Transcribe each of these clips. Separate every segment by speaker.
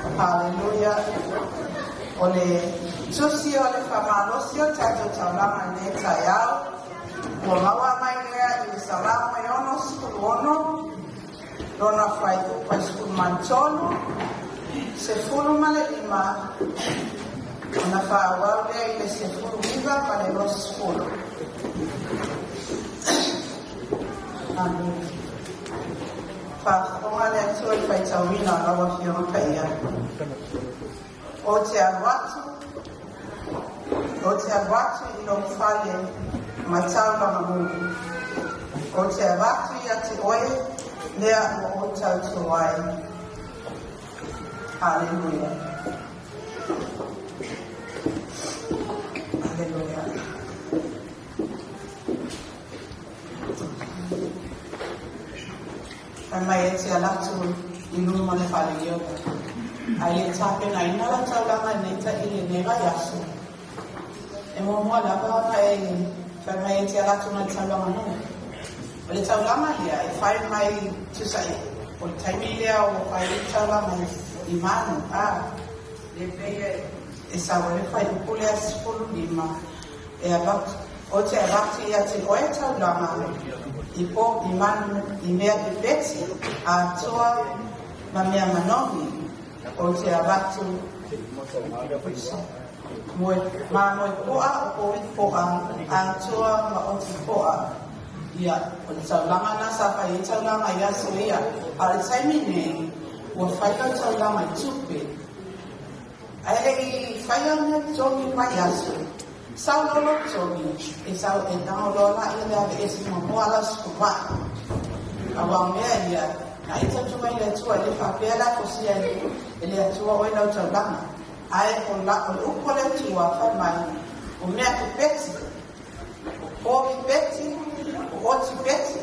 Speaker 1: Hallelujah. Ole susi ole famalosi o tato taulama ne tayao. Wa mawa mai lea i salama yono skuluono. Dona fai upa skulu manchono. Se fulu male lima. Ona whāwau lea i le se fulu viva pa le los fulu. Amen. Whāwhonga lea tua i whai tauina rawa whiona kaia. O te aruatu i lo whale matau lama mungu. O te aruatu i ate oe lea o tau tuai. Hallelujah. Hallelujah. Mai e te alatu i luma le whale yoga. Ai e tāpe nai nara tauranga nei ta i le nera yasu. E mua lava mai mai e te alatu na tauranga no. O le tauranga lia e whai mai tusai. O le taimi lea o whai tauranga i manu. Le peye e sawa le whai upule a sipulu lima. E abatu. O te abatu i a te oe tauranga. I po i manu i mea pepeti a toa ma mea manohi o te abatu moe poa o i poa a toa ma o te poa ia o te taulanga na sa whai i taulanga i aso ia a le taimi nei ua whaika taulanga i tupe aere i whaia mea tongi mai aso sau lolo tongi e sau e tamo lola i le ave esi mo moala skupa a wau mea ia na i tatua i le atua i le whapea la kosia i le atua o i lau taulanga ae o le upo le atua whai mai o mea ki peti o ki peti o ti peti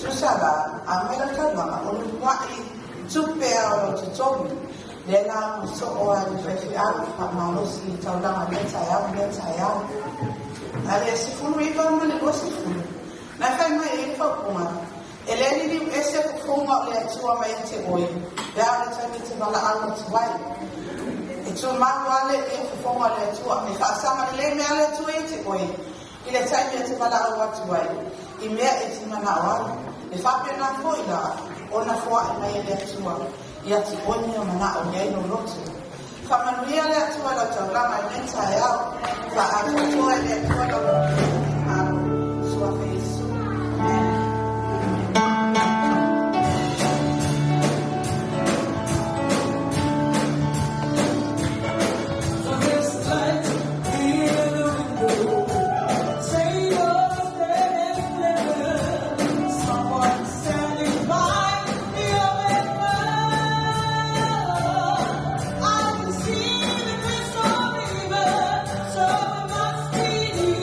Speaker 1: tusala a mea taulanga o le mwai tupea o lo te tongi le la so o a le fefi au pa maulosi taulanga le tayau ale si fulu i va mo le osi fulu na kai mai e fa kuma ele ni ese funga le atua mai te oi ya le tani te bala alo te wai e tu ma wale e funga le atua e fa sama le me ale tu e te oi ile tani te bala alo te wai i me e ti mana wa e fa pe na foila ona fo mai le atua ia te oni o mana o nei no lotu. Whamanuia le atua la tauranga i neta e au, ka atua le atua la lotu. Sua Jesu.
Speaker 2: See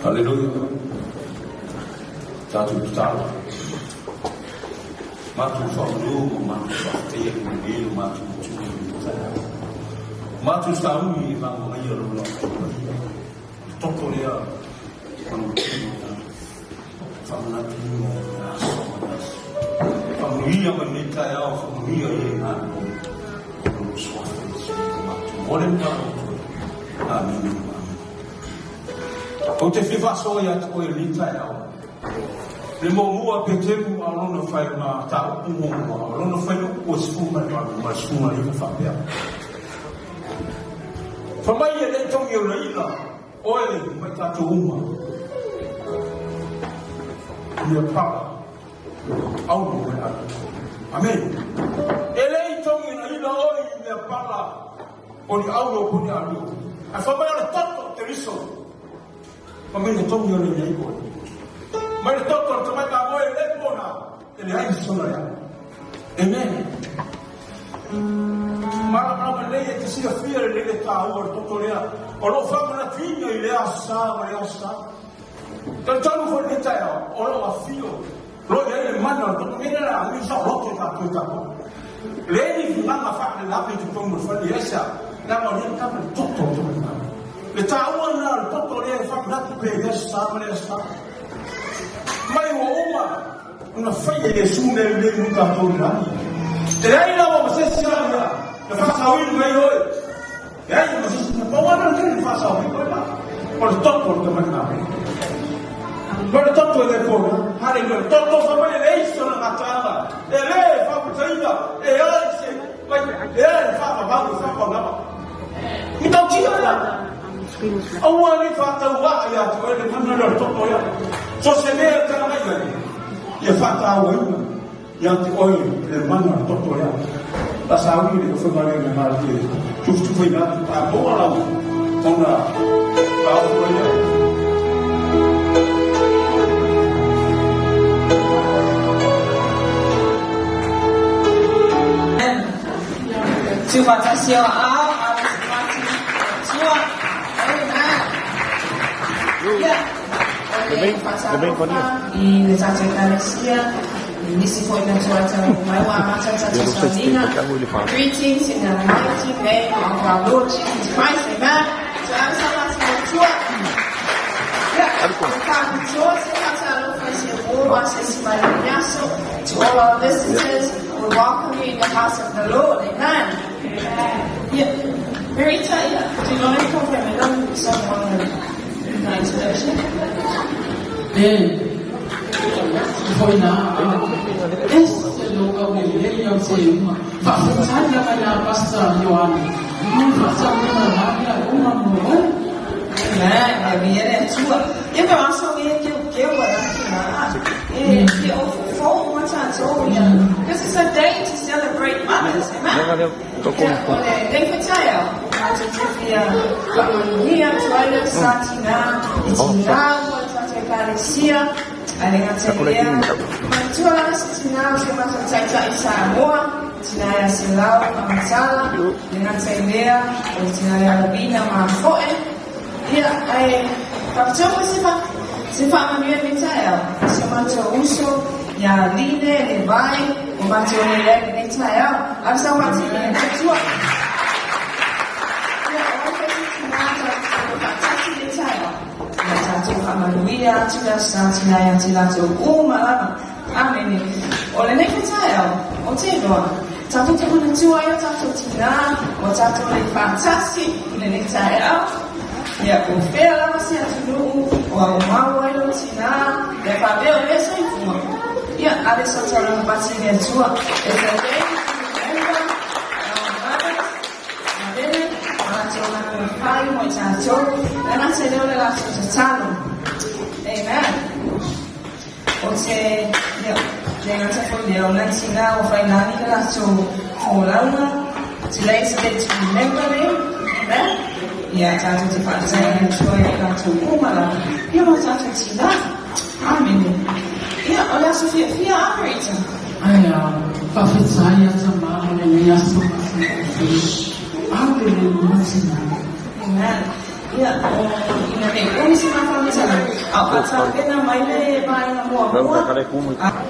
Speaker 2: Haleluya. Tatu tutala. Matu faulu, matu fakte, mbilu, matu chuni. Matu sauni mango ayo lo. Tokolia. Famna tino na somas. Famia manita ya famia ya. Swafis. Matu olem ka. Amin. O te whiwhaso ia te koe rita e au. Le mo mua pe temu a lona whai na tau umonga, a lona whai no kua sifuma ni wanu, ma sifuma ni whapea. Whamai e le tongi o reila, oe mai tato uma. Ia papa, au no e atu. Amen. E le tongi o reila oe ia papa, o ni au no kuni atu. A whamai ala tato te riso. Kami ni tongi o reila iko. Mai toto te mai ka moe le pona e le ai sona ya. Amen. Mara mara le e te sia fia le ta o toto le o lo fa na tinga i le asa ma le asa. Te tonu fo le ta o lo a fio. Lo le mana to me la mi sa lo ke ta to ta. Le ni na ma fa le la pe tu tongo fo le esa. Na mo ni ka me toto to me. Le ta o na toto le fa na pe le asa ma le asa. Mai o uma una faia de sune le muta tola. Te ai la o se sia ya. Le fa sa wi mai oi. E ai o se na pa wana le fa sa wi oi. Por todo te manda. Por todo le pona. Hare le todo fa mai le iso na matala. E le fa puta e ai se mai e fa ba fa ba na. Mi tau tia la. Awali fa ta wa ya to le manda le todo ya. So se me ka mai ga ye fata wa ya ti oi le mano toto ya la sawi le fo mare na marte tu foi na a boa la ona pa o ya
Speaker 3: tu vas t'asseoir à
Speaker 4: Lebih kau ni.
Speaker 3: I tata Galaxia, nisi foi na tuata mai wa mata tata Sonina. Greetings in the mighty name of our Lord Jesus Christ. Amen. To all our visitors, we welcome you in the house of the Lord. Amen. Yeah. Marita, do you know any problem? Someone introduction?
Speaker 1: Foi na este local ele eu sei faz sabe a pastor Joan não faz uma mulher
Speaker 3: né viene tua e eu acho que eu e eu for uma chance this is a day to celebrate mothers amen tem que ter a gente via toalha satina e tinha Galicia, dengan saya, menjual Cina, saya saya Samoa, Cina ya Silau, Masalah, dengan saya, Cina ya lebih nama Foe, dia, kalau sifat manusia saya, semacam usul, ya line, lebai, membaca nilai saya, asal macam ini menjual. Ya, orang Cina macam saya. Satu Haleluya, cina yang satu malam, amin. Oleh itu saya, ocedo, satu tahun jua ya satu cina, satu fantasi, oleh saya, ya ufel masih dulu, mau itu cina, ya kabel ya saya ya ada seorang pasti dia jua, Pai muchacho, dan saya oleh langsung selalu, amen. Oke, ya, jangan sampai dia orang Cina, orang lain kita langsung pulang, selain sedikit memberi, amen. Ya, jatuh cepat saya cuy langsung malam, ya muchacho Cina, amin. Ya, oleh Sofia apa itu?
Speaker 1: Ayah, pafit saya sama orang yang masuk. Abre masih
Speaker 3: Amen. Ya, ini kami semua kami sana. Apa sahaja nama ini bayi nama apa?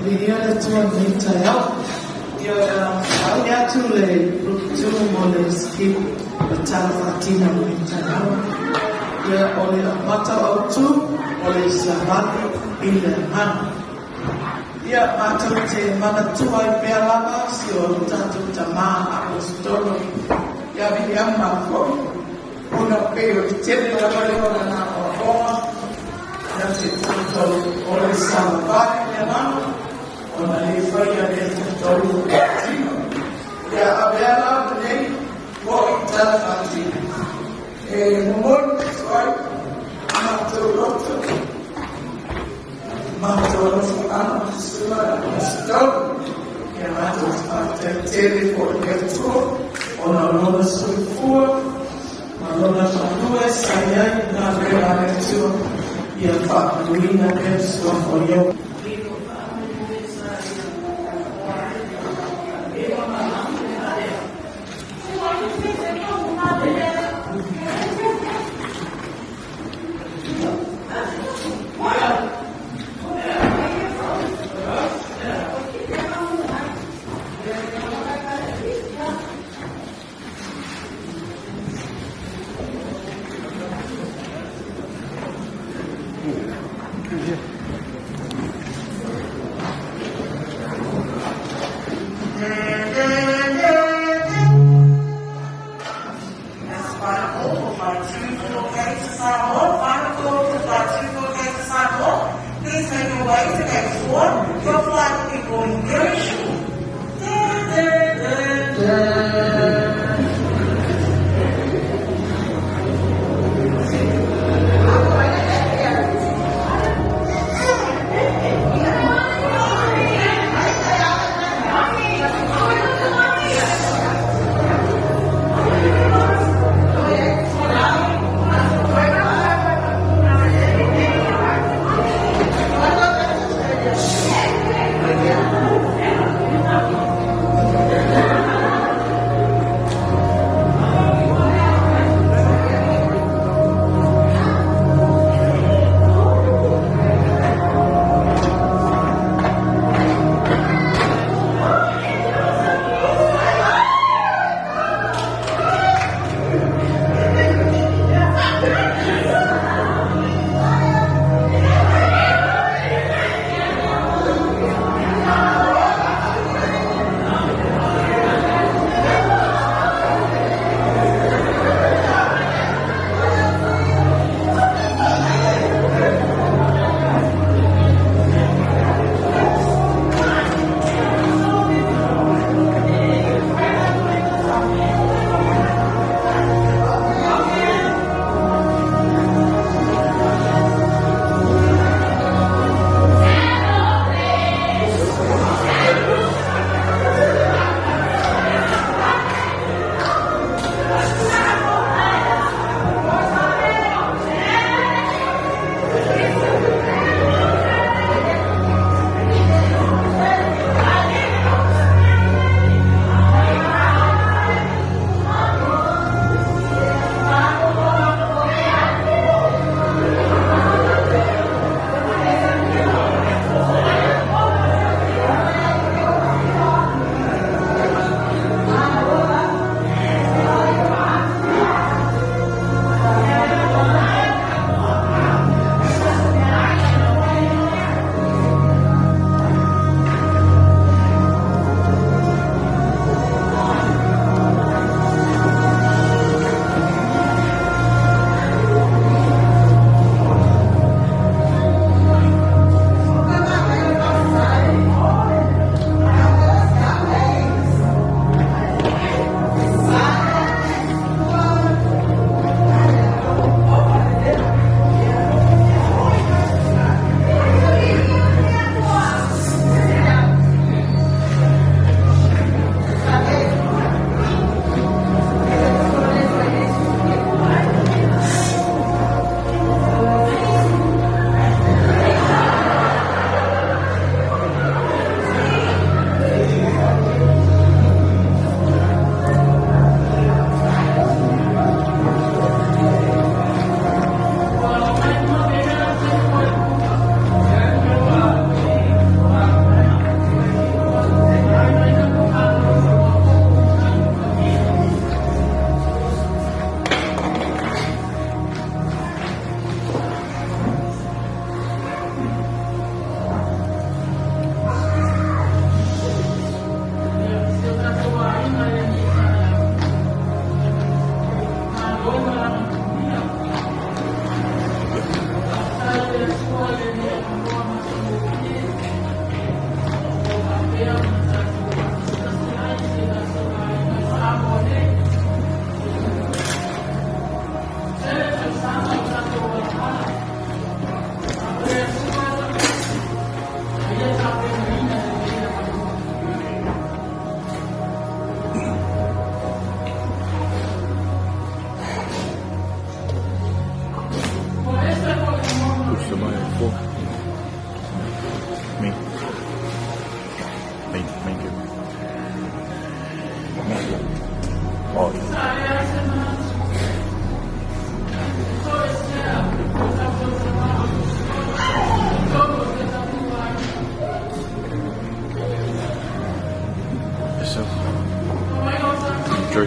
Speaker 4: Viviana Tuamitayo, ya tule mole skip Fatima Mitayo, ya ole mata otu ole sabati ile man. Ya mata te mana tuai pelava sio tatu tama apostolo ya Viviana ko una peo tele la valora na Roma. Ya se tutto ole sabati ile man. Wanalifanya neno ya abela ni moitafati mmoja swali matorofu anasema stop ya matofata tele por dentro ona sulfur ona fanua sayai na relação ya faculina penso foi
Speaker 5: Please make your way to X4. Your flight will be going very soon.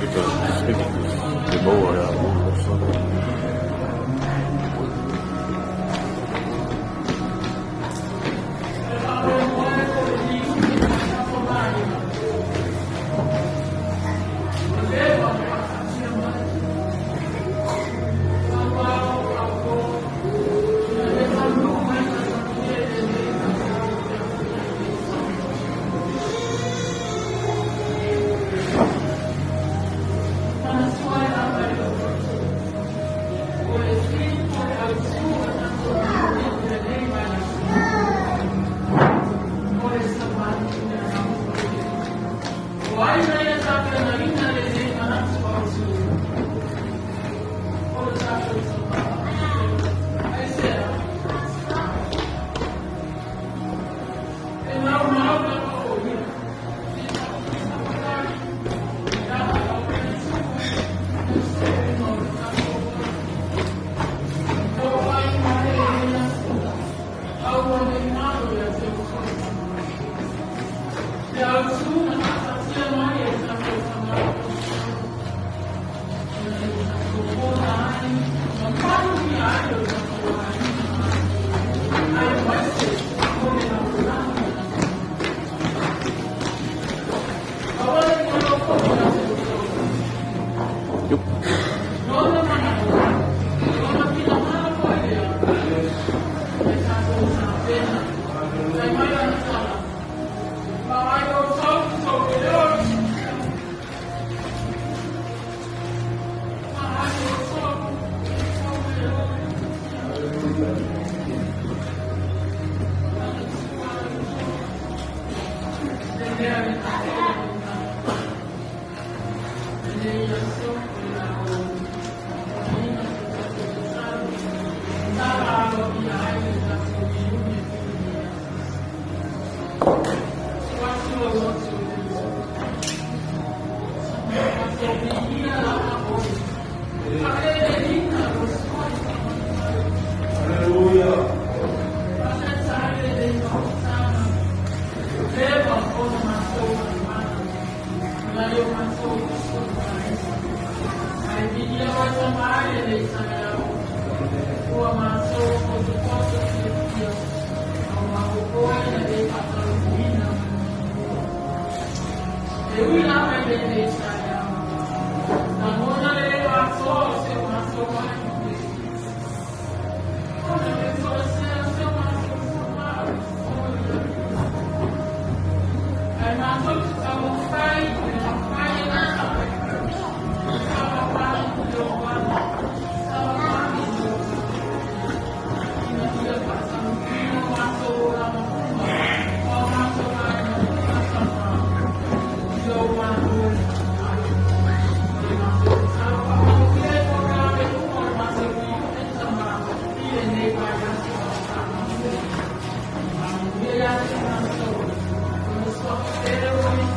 Speaker 6: Espíritu de boa,
Speaker 3: Pero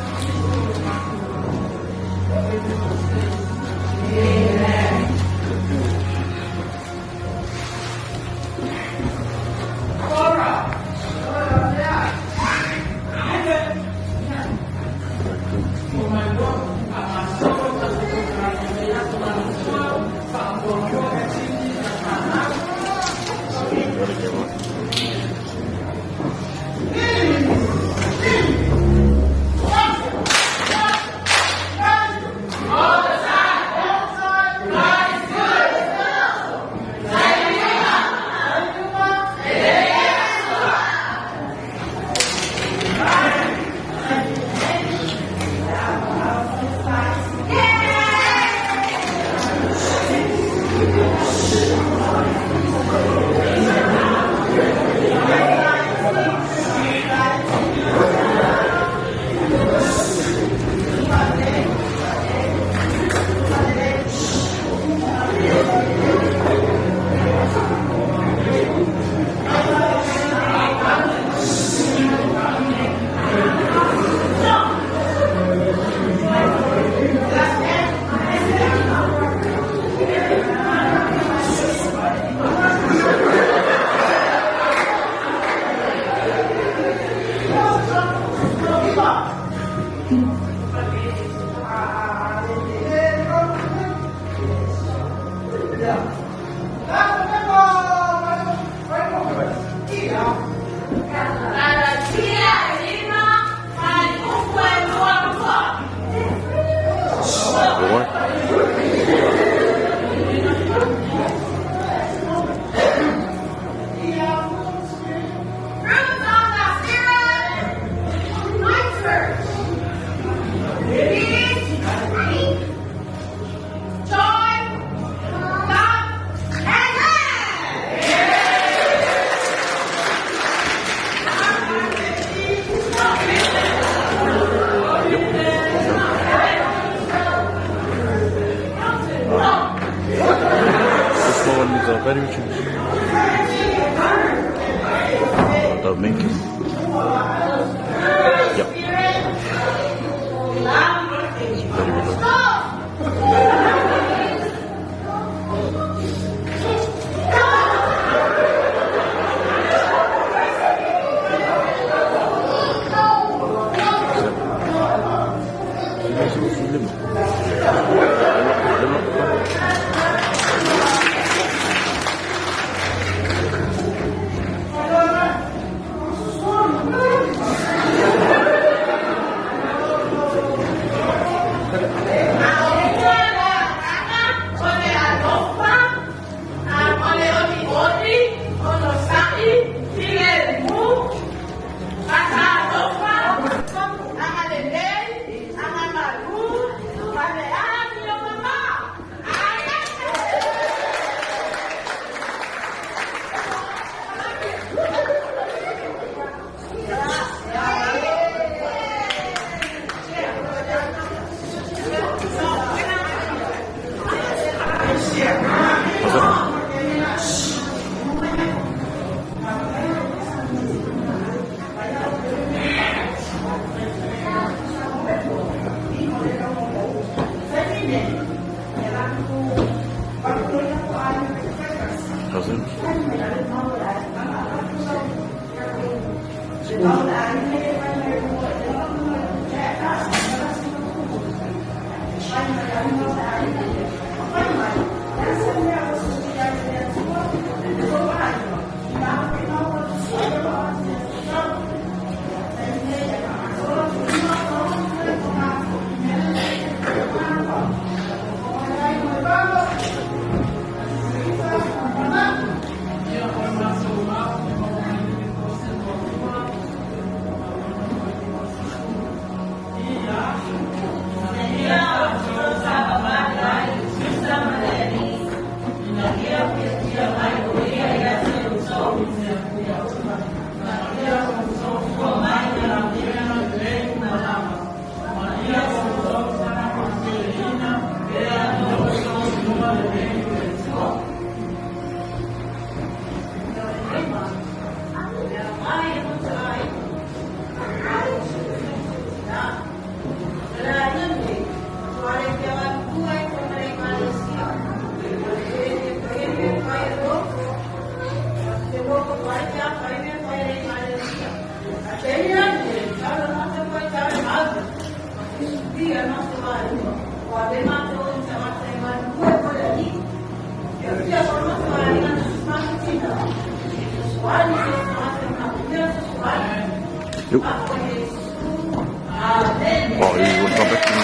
Speaker 6: Very rich. The making. Yep. It's very relaxed. Yep. Oh, you want to come back to me?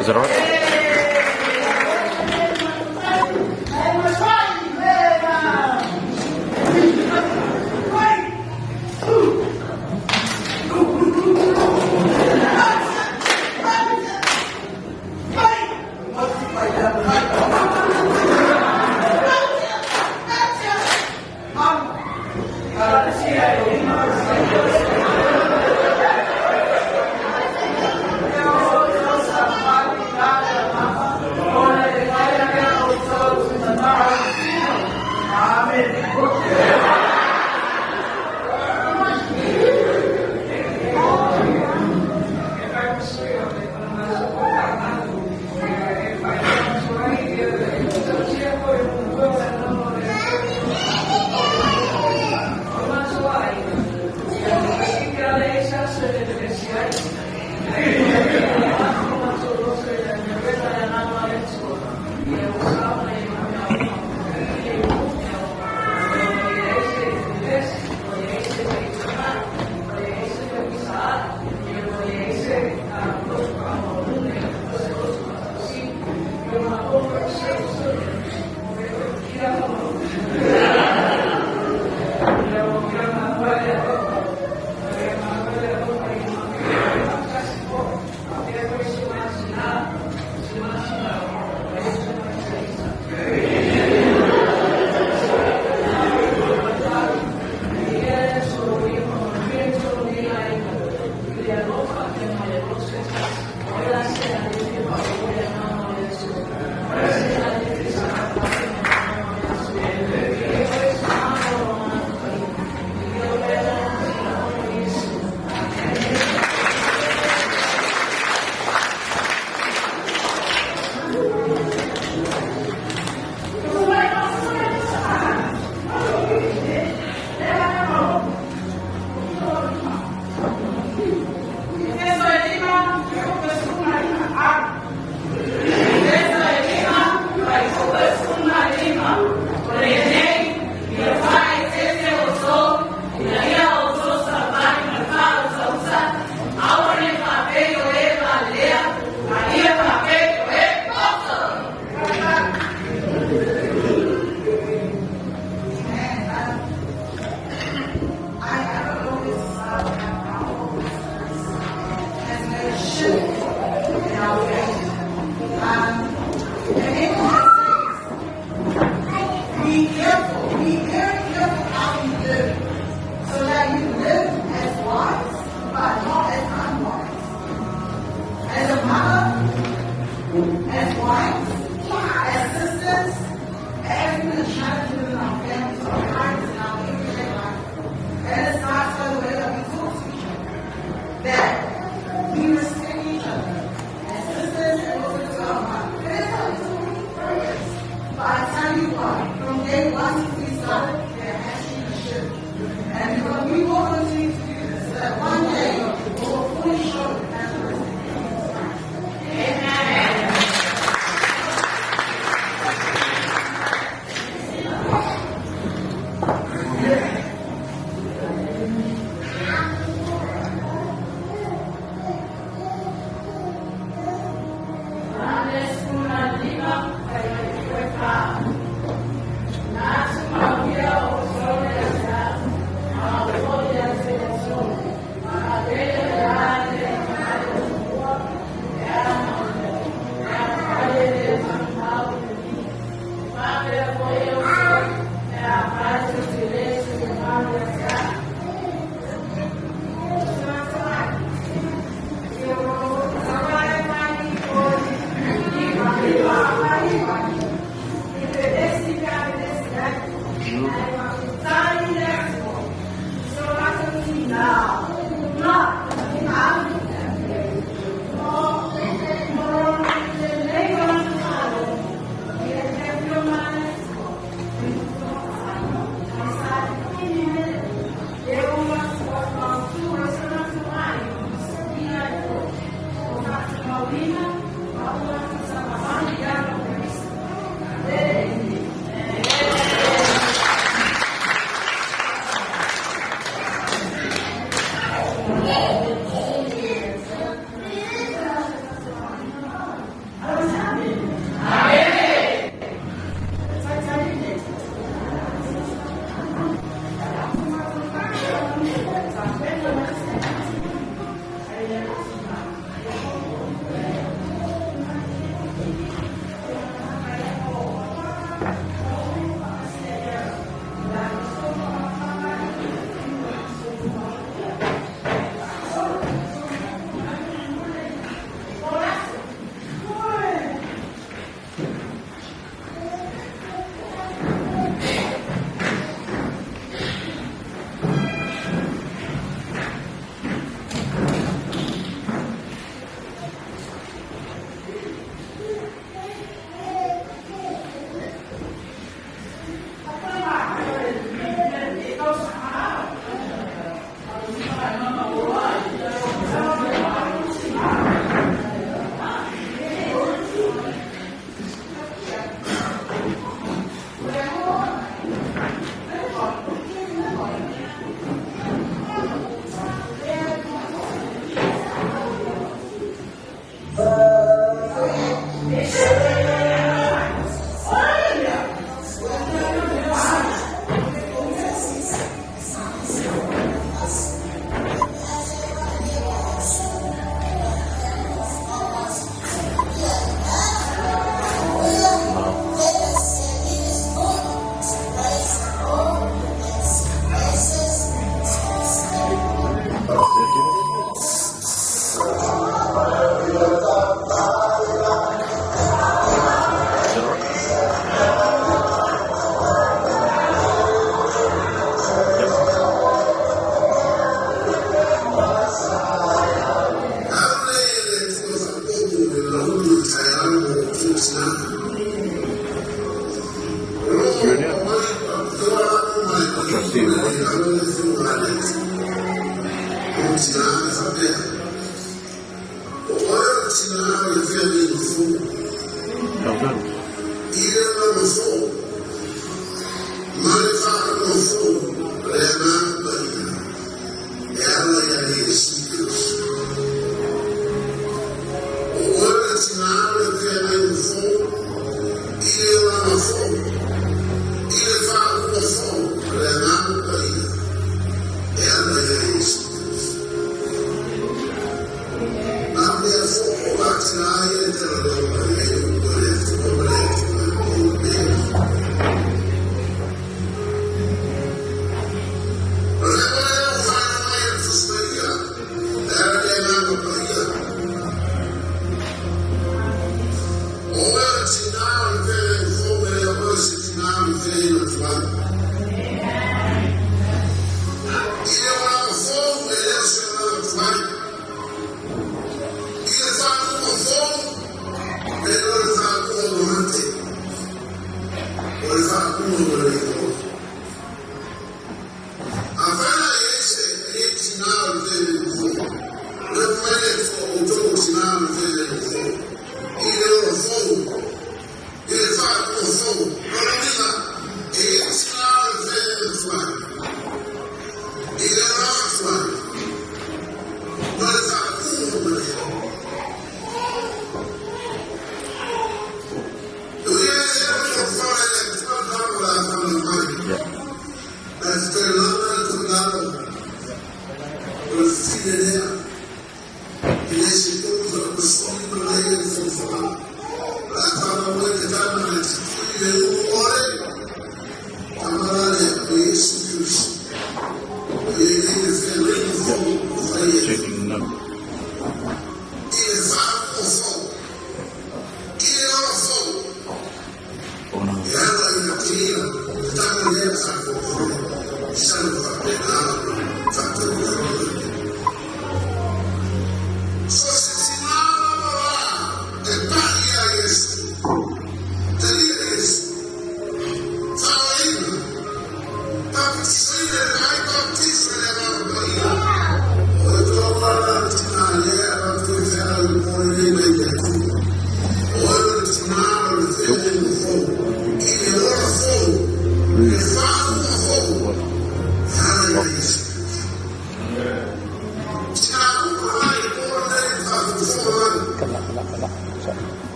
Speaker 6: Is it alright?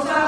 Speaker 3: Tá,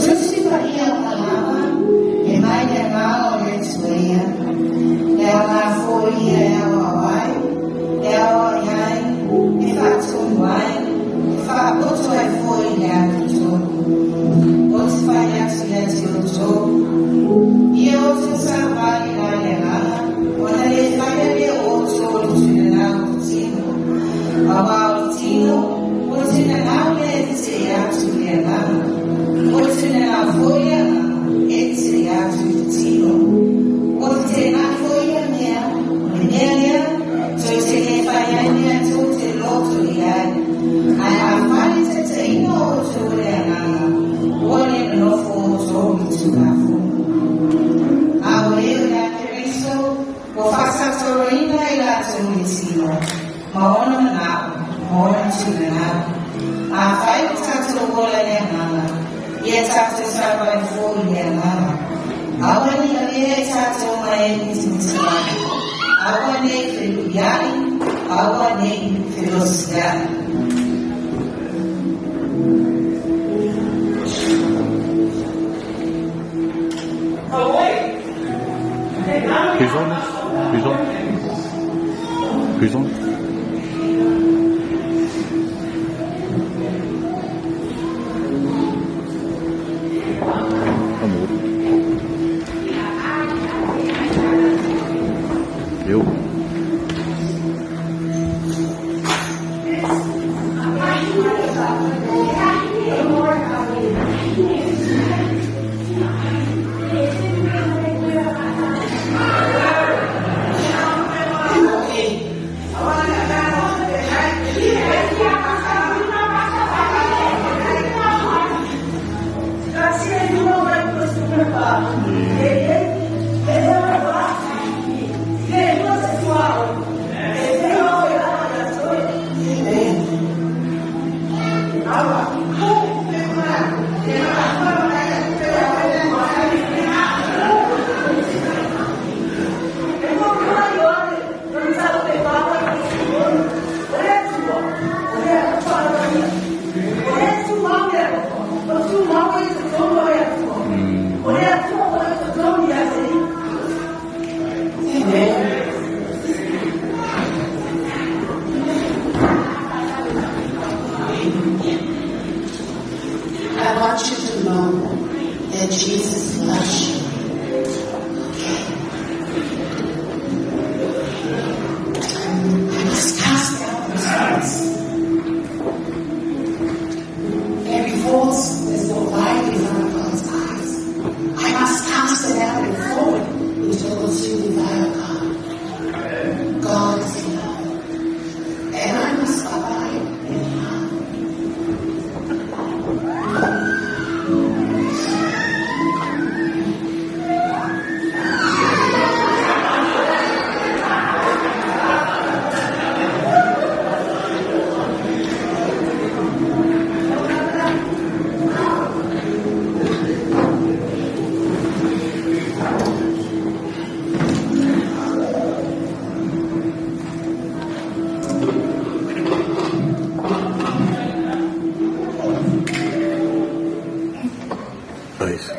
Speaker 7: susi paria kalama, e mai ne ngao e tuea, e a ngā fōi e awa wai, e awa iai, e whātun wai, e whāpoto e fōi e atu tōku. O te whai atu e te o tōku. I o te sāpari nā le nganga, o na le whai e o tōku tūna nā o tino. A wā o tino, o tūna nā le te atu le nganga. O tūna nā fōi a e te atu te tino. O te nā fōi a mea, o mea lea, tō te le whai a mea tō te loto i ai. Ai a whare te te ino o tō le nganga, o le nofo o tō i tū ngā fōi. A o leo la Keriso, o whasatoroina i la tō i tino. Ma ona manao, ma ona tūna nao. A whai o tātou wola le nganga, i e tātou sāpai fōi le nganga. Awa ni a lea e tātou mai e mitimitiani. Awa nei whiruiani, awa nei whirosiani.
Speaker 6: Who's on this? Who's on? Who's on? I'm old. Yo.
Speaker 7: I want you to know that Jesus loves you. I must cast out those thoughts. Every false is no light in our God's eyes. I must cast it out and throw it into the consuming fire of God. God is love. And I must abide in Him.
Speaker 6: Nice.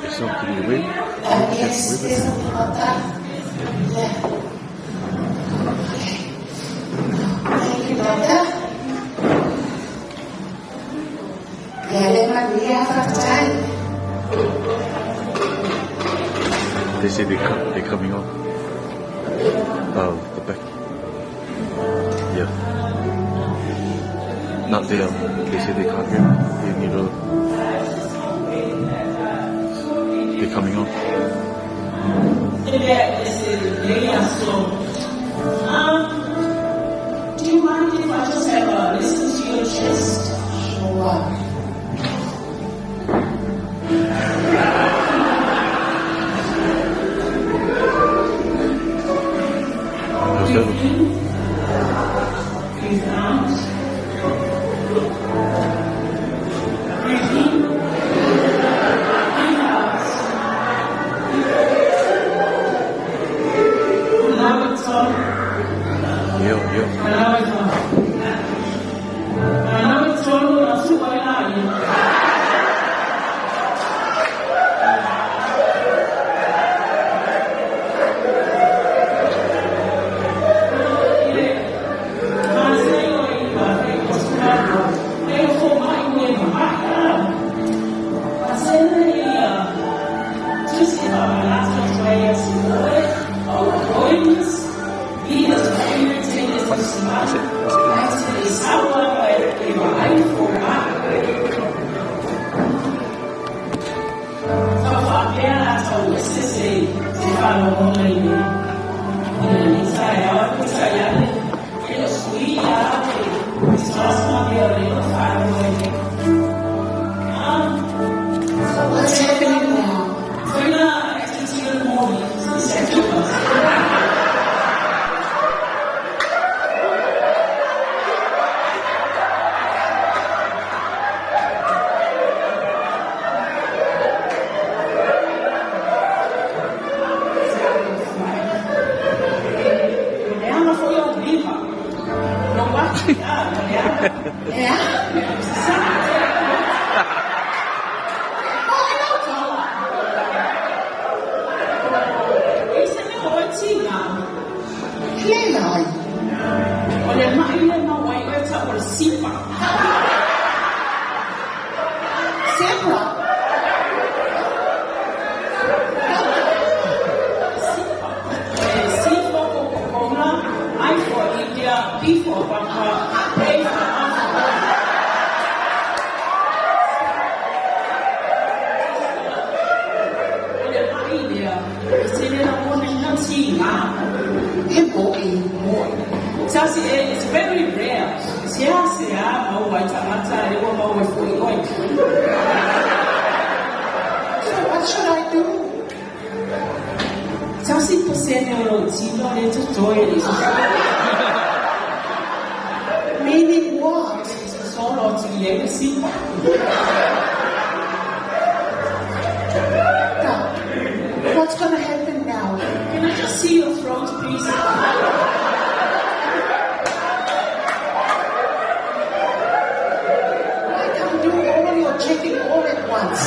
Speaker 6: Is something you win?
Speaker 7: Yes, there's something about that. Yeah. Okay. Thank you, Doctor. Yeah, let Maria have time.
Speaker 6: They say they're coming on. The back. Yeah. Not there. They say they can't hear. They need to. They're coming on.
Speaker 3: Do you mind if I just have a listen to your chest?
Speaker 7: Sure.
Speaker 6: How's that?
Speaker 3: Breathe out. Breathe in. Breathe out. Now it's on.
Speaker 6: Yeah.
Speaker 3: Now it's on. just gonna be a little far away.
Speaker 7: So what's happening now?
Speaker 3: We're not actually till the morning. It's September. It's very rare.
Speaker 7: So what should I do? Meaning what? Now, what's going to happen now?
Speaker 3: Can I just see your throat, please?
Speaker 7: Checking all at once.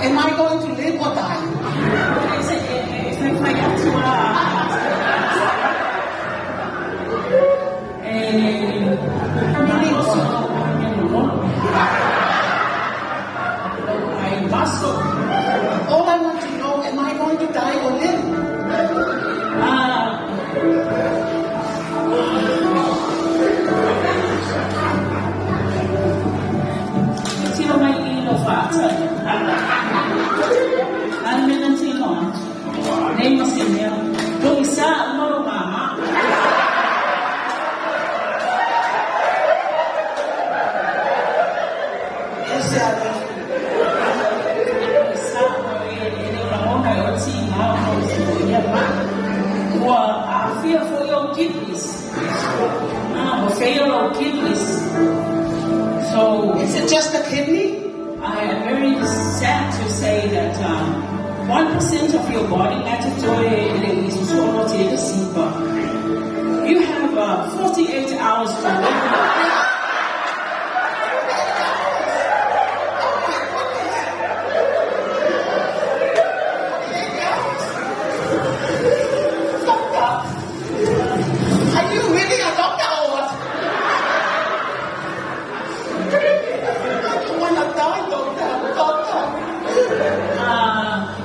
Speaker 7: Am I going to live or die? All I want to know, am I going to die or live?
Speaker 3: I fear for your kidneys. Failure of kidneys. So
Speaker 7: Is it just the kidney?
Speaker 3: I am very sad to say that 1% of your body matter is solo you have 48 hours to live.
Speaker 7: Are you really a doctor or what? I don't want to die, doctor.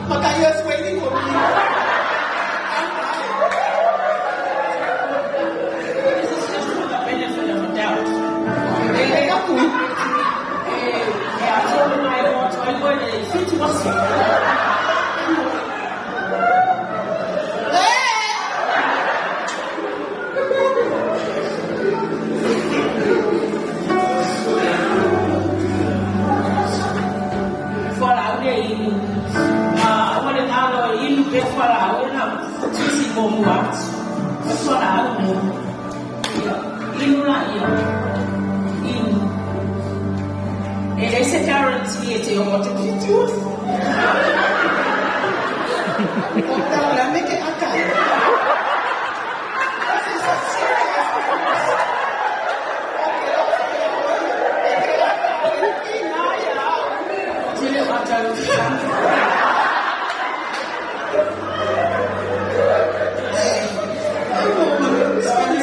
Speaker 7: Makaya's waiting for me.
Speaker 3: This is just for the benefit of the doubt. I told him I want to avoid a fit muscle. There's a guarantee it's your water tooth. Spend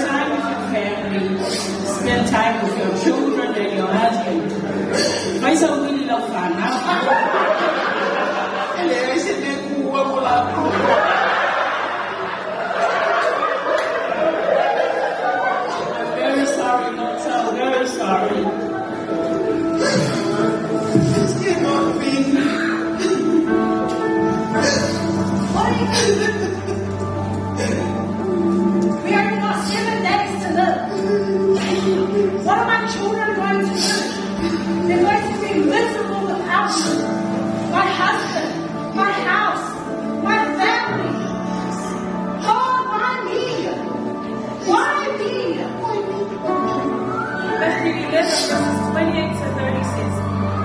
Speaker 3: time with your family. Spend time with your children and your husband. Faz alguém não falar. Very sorry, not so very sorry.
Speaker 4: This cannot be.
Speaker 5: We are not 7 days to live. What are my children going to do? They're going to be miserable without me. My husband, my house, my family. God, why me? Why me?
Speaker 3: Matthew 11, verses 28 to 30 says,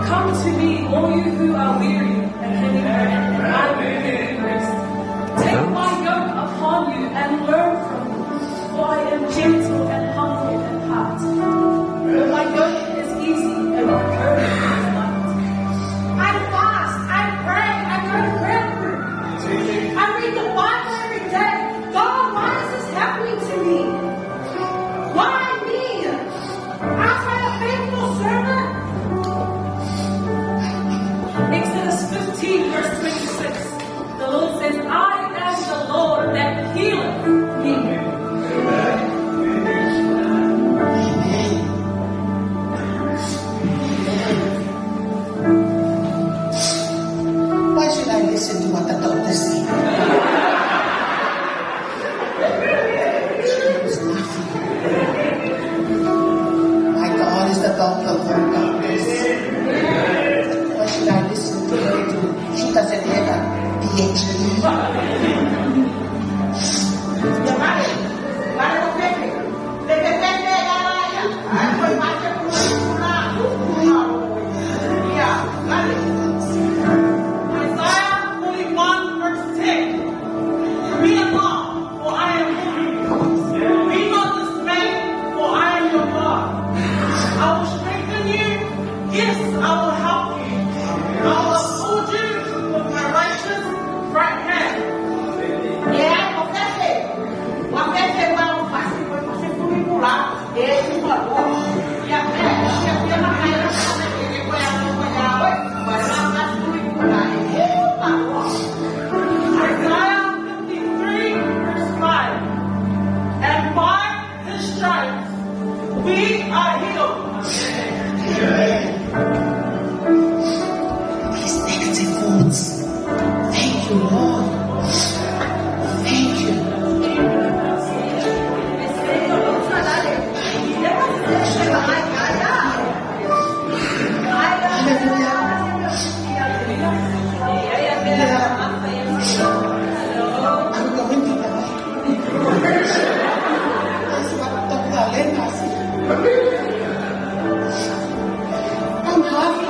Speaker 3: Come to me, all you who are weary and heavy burdened, and I will give you rest. Take my yoke upon you and learn from me, for I am gentle and humble in heart. For my yoke is easy and my burden is light.
Speaker 5: I fast, I pray, I go to prayer group. I read the Bible every day. God, why is this happening to me? Why me? Aren't I a faithful servant?
Speaker 3: Exodus 15, verse 26. The Lord says, I am the Lord that healeth thee.
Speaker 7: Why should I listen to what the doctor says? My God is the doctor of all doctors. Why should I listen to her? She doesn't have a PhD.
Speaker 5: Isaiah 41 verse 10. Be alarmed, for I am with you. Be not dismayed, for I am your God. I will strengthen you. Yes, I will help you. I will uphold you with my righteous right hand. Isaiah 53 verse 5. And by his stripes we are healed.
Speaker 7: These negative words. Thank you, Lord. Thank you. I'm going to die. That's what Dr. Lena said. I'm happy.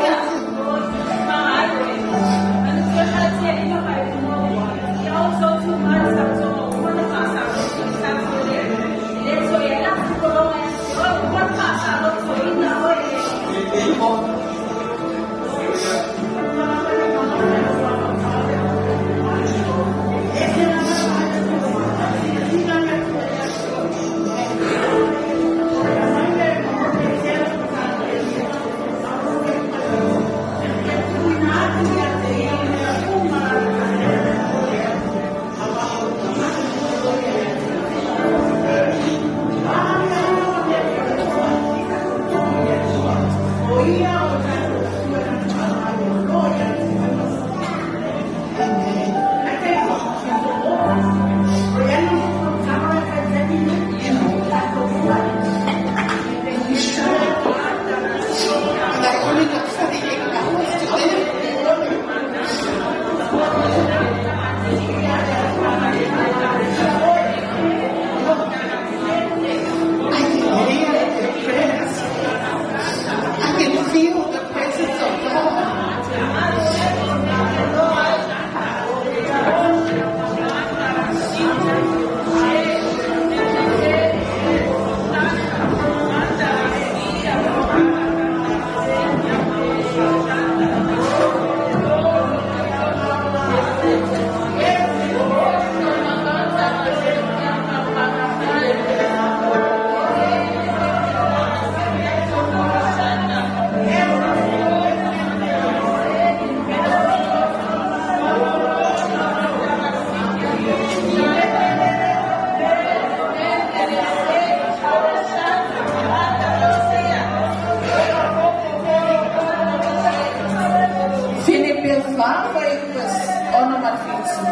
Speaker 1: foi pues ono mafitsu.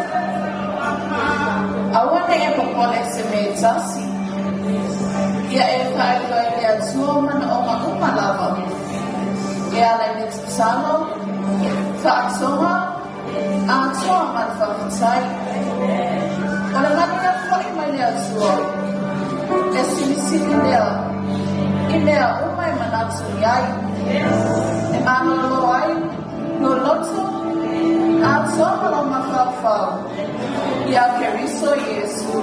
Speaker 1: Awane e popole se metasi. Ia e whaelua e lea tuomana o ma umalava. E ala i netu tano, whaatoa, a toa man whakutai. O le mani a whai mai lea tua. E sinisini lea. I lea umai manatu iai. E manolo ai, no loto, a toa malo mawhawhau. Ia keriso Yesu.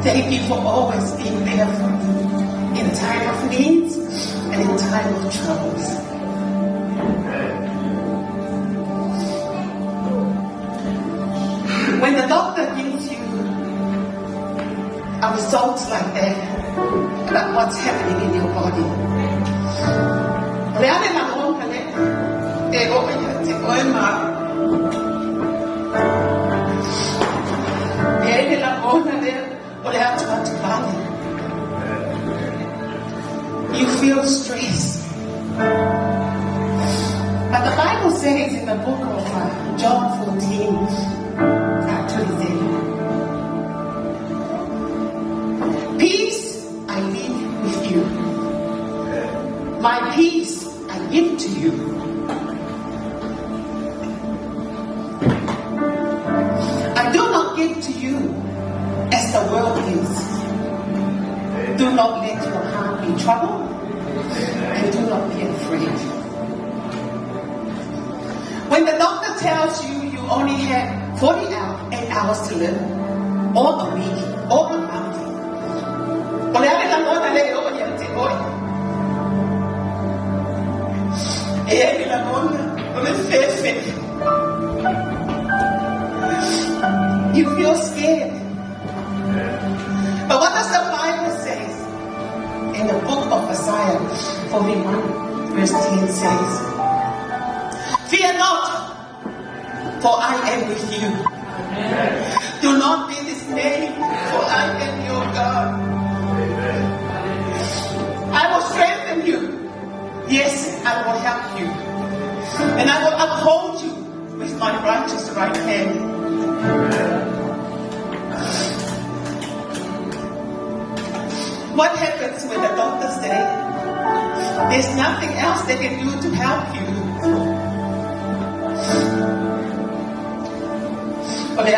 Speaker 5: Thank you for always being there for me in time of needs and in time of troubles. When the doctor gives you a result like that about what's happening in your body, you feel stress. But the Bible says in the book of John 14, actually, peace I leave with you. My peace I give to you. I do not give to you as the world gives. Do not let your heart be troubled, and do not be afraid. When the doctor tells you you only have 48 hours to live, or a week, or a month, you feel scared. But what does the Bible say? In the book of Isaiah 41, verse 10 says, fear not, for I am with you. Do not be dismayed, for I am your God. I will strengthen you. Yes, I will help you. And I will uphold you with my righteous right hand. What happens when the doctors say there's nothing else they can do to help you? But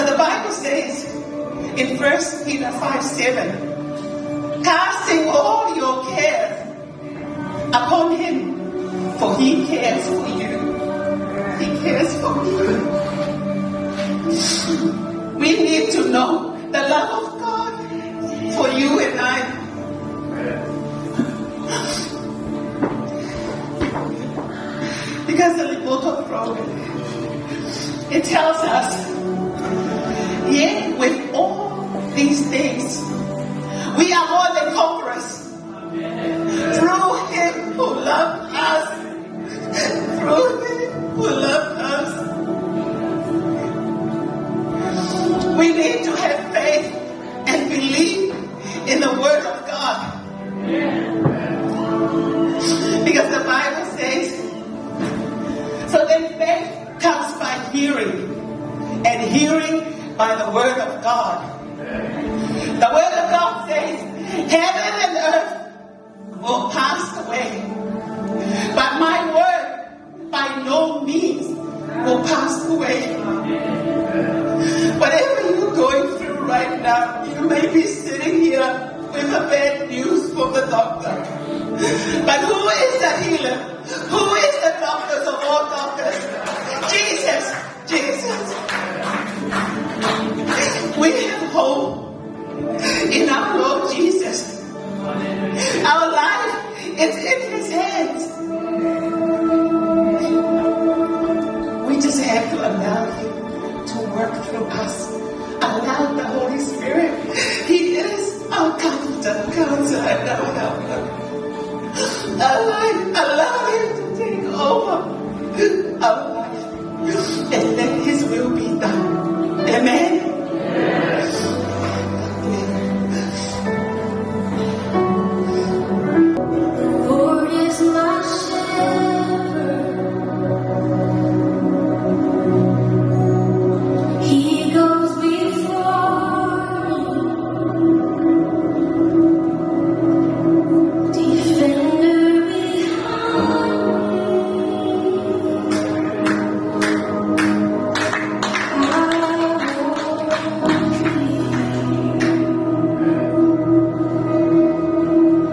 Speaker 5: the Bible says in 1 Peter 5:7, casting all your care upon him, for he cares for you. He
Speaker 3: know the love of God for you and I. Because in the book of Romans, it tells us, yet with all these things, we are more than conquerors through Him who loved us. Through Him who loved us. We need to have faith and believe in the Word of God. Because the Bible says, so then faith comes by hearing, and hearing by the Word of God. The Word of God says, heaven and earth will pass away, but my Word by no means will pass away. Whatever you're going through right now, you may be sitting here with a bad news from the doctor. But who is the healer? Who is the doctor of all doctors? Jesus. Jesus. We have hope in our Lord Jesus. Our life is in His hands. We just have to allow Him to work through us. Allow the Holy Spirit. He is our comforter, counselor, and our helper. Allow Him to take over our life and let His will be done. Amen.
Speaker 8: Lord is my shepherd. He goes before me, defender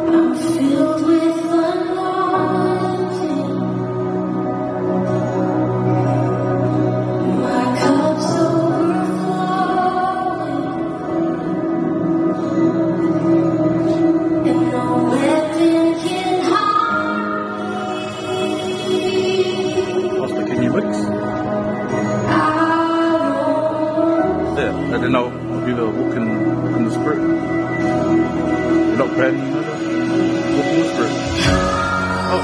Speaker 8: I'm filled with anointing. My cup's overflowing, and no weapon can harm me.
Speaker 6: Pastor, can you mix?
Speaker 8: I won't.
Speaker 6: Yeah, and then I'll be able to walk in the Spirit. You're not praying, walk in the Spirit. Oh.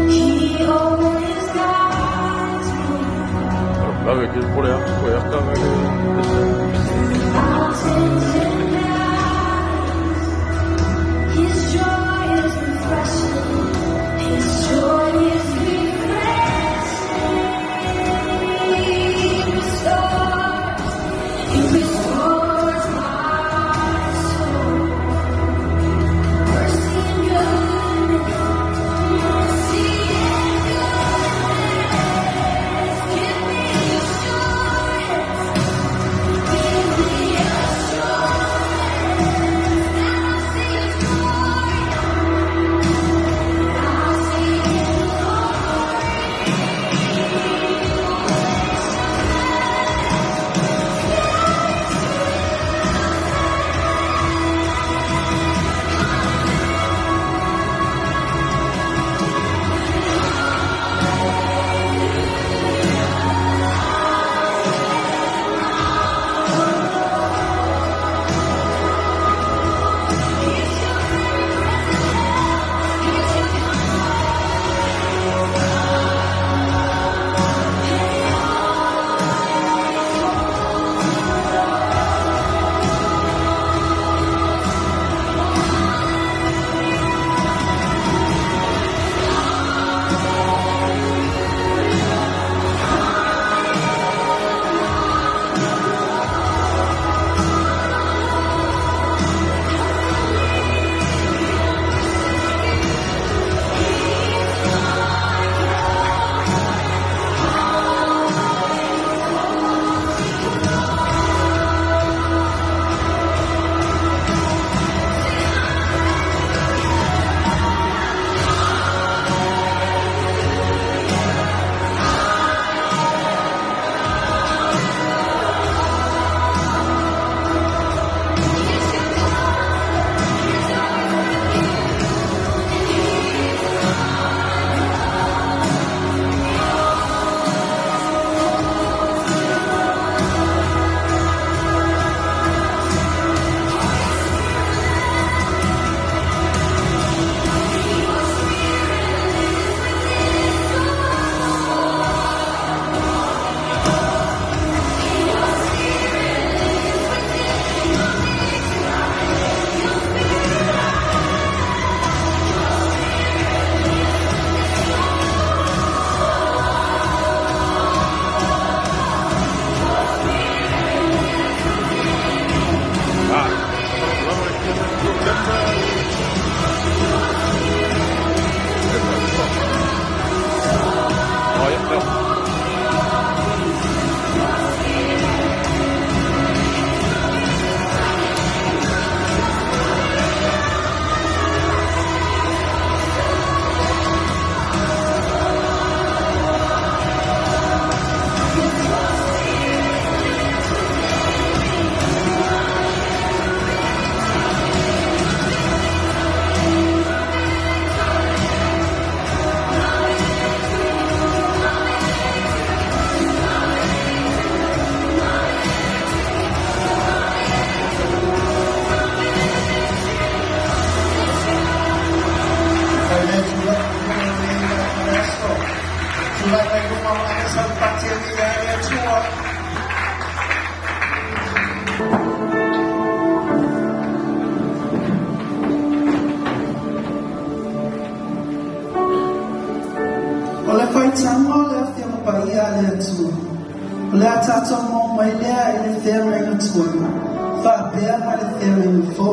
Speaker 8: He always guides me.
Speaker 6: A ver, que por allá está.
Speaker 8: Mountains and valleys. His joy is refreshing. His joy is refreshing. He restores my soul. Mercy and goodness, mercy and goodness give me assurance.
Speaker 9: le atua. O le atata mo mai lea i le whea mai na tuana. Whapea mai le whea mai na fo.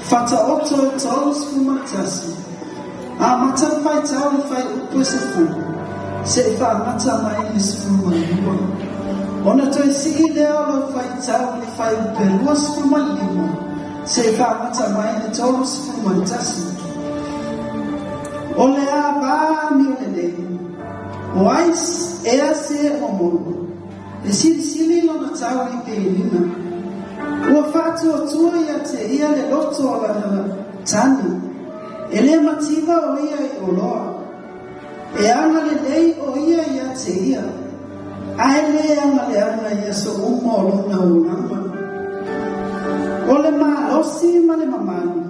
Speaker 9: Whata oto e tolu sifu matasi. A mata whai tau le whai upo se fu. Se i wha mata mai le sifu mai lua. Ona toi si i lea lo whai tau le whai upe lua sifu mai lua. Se i wha mata mai le tolu sifu matasi. O le a wā mi o le nei. O ais ea se o monu. E sili lona tau i pe lina. Ua whātua tua ia te ia le loto o la tani. E le mativa o ia i o loa. E anga le lei o ia te ia. Ai le anga ia so umo o lona o nama. O le maa osi ma le mamani.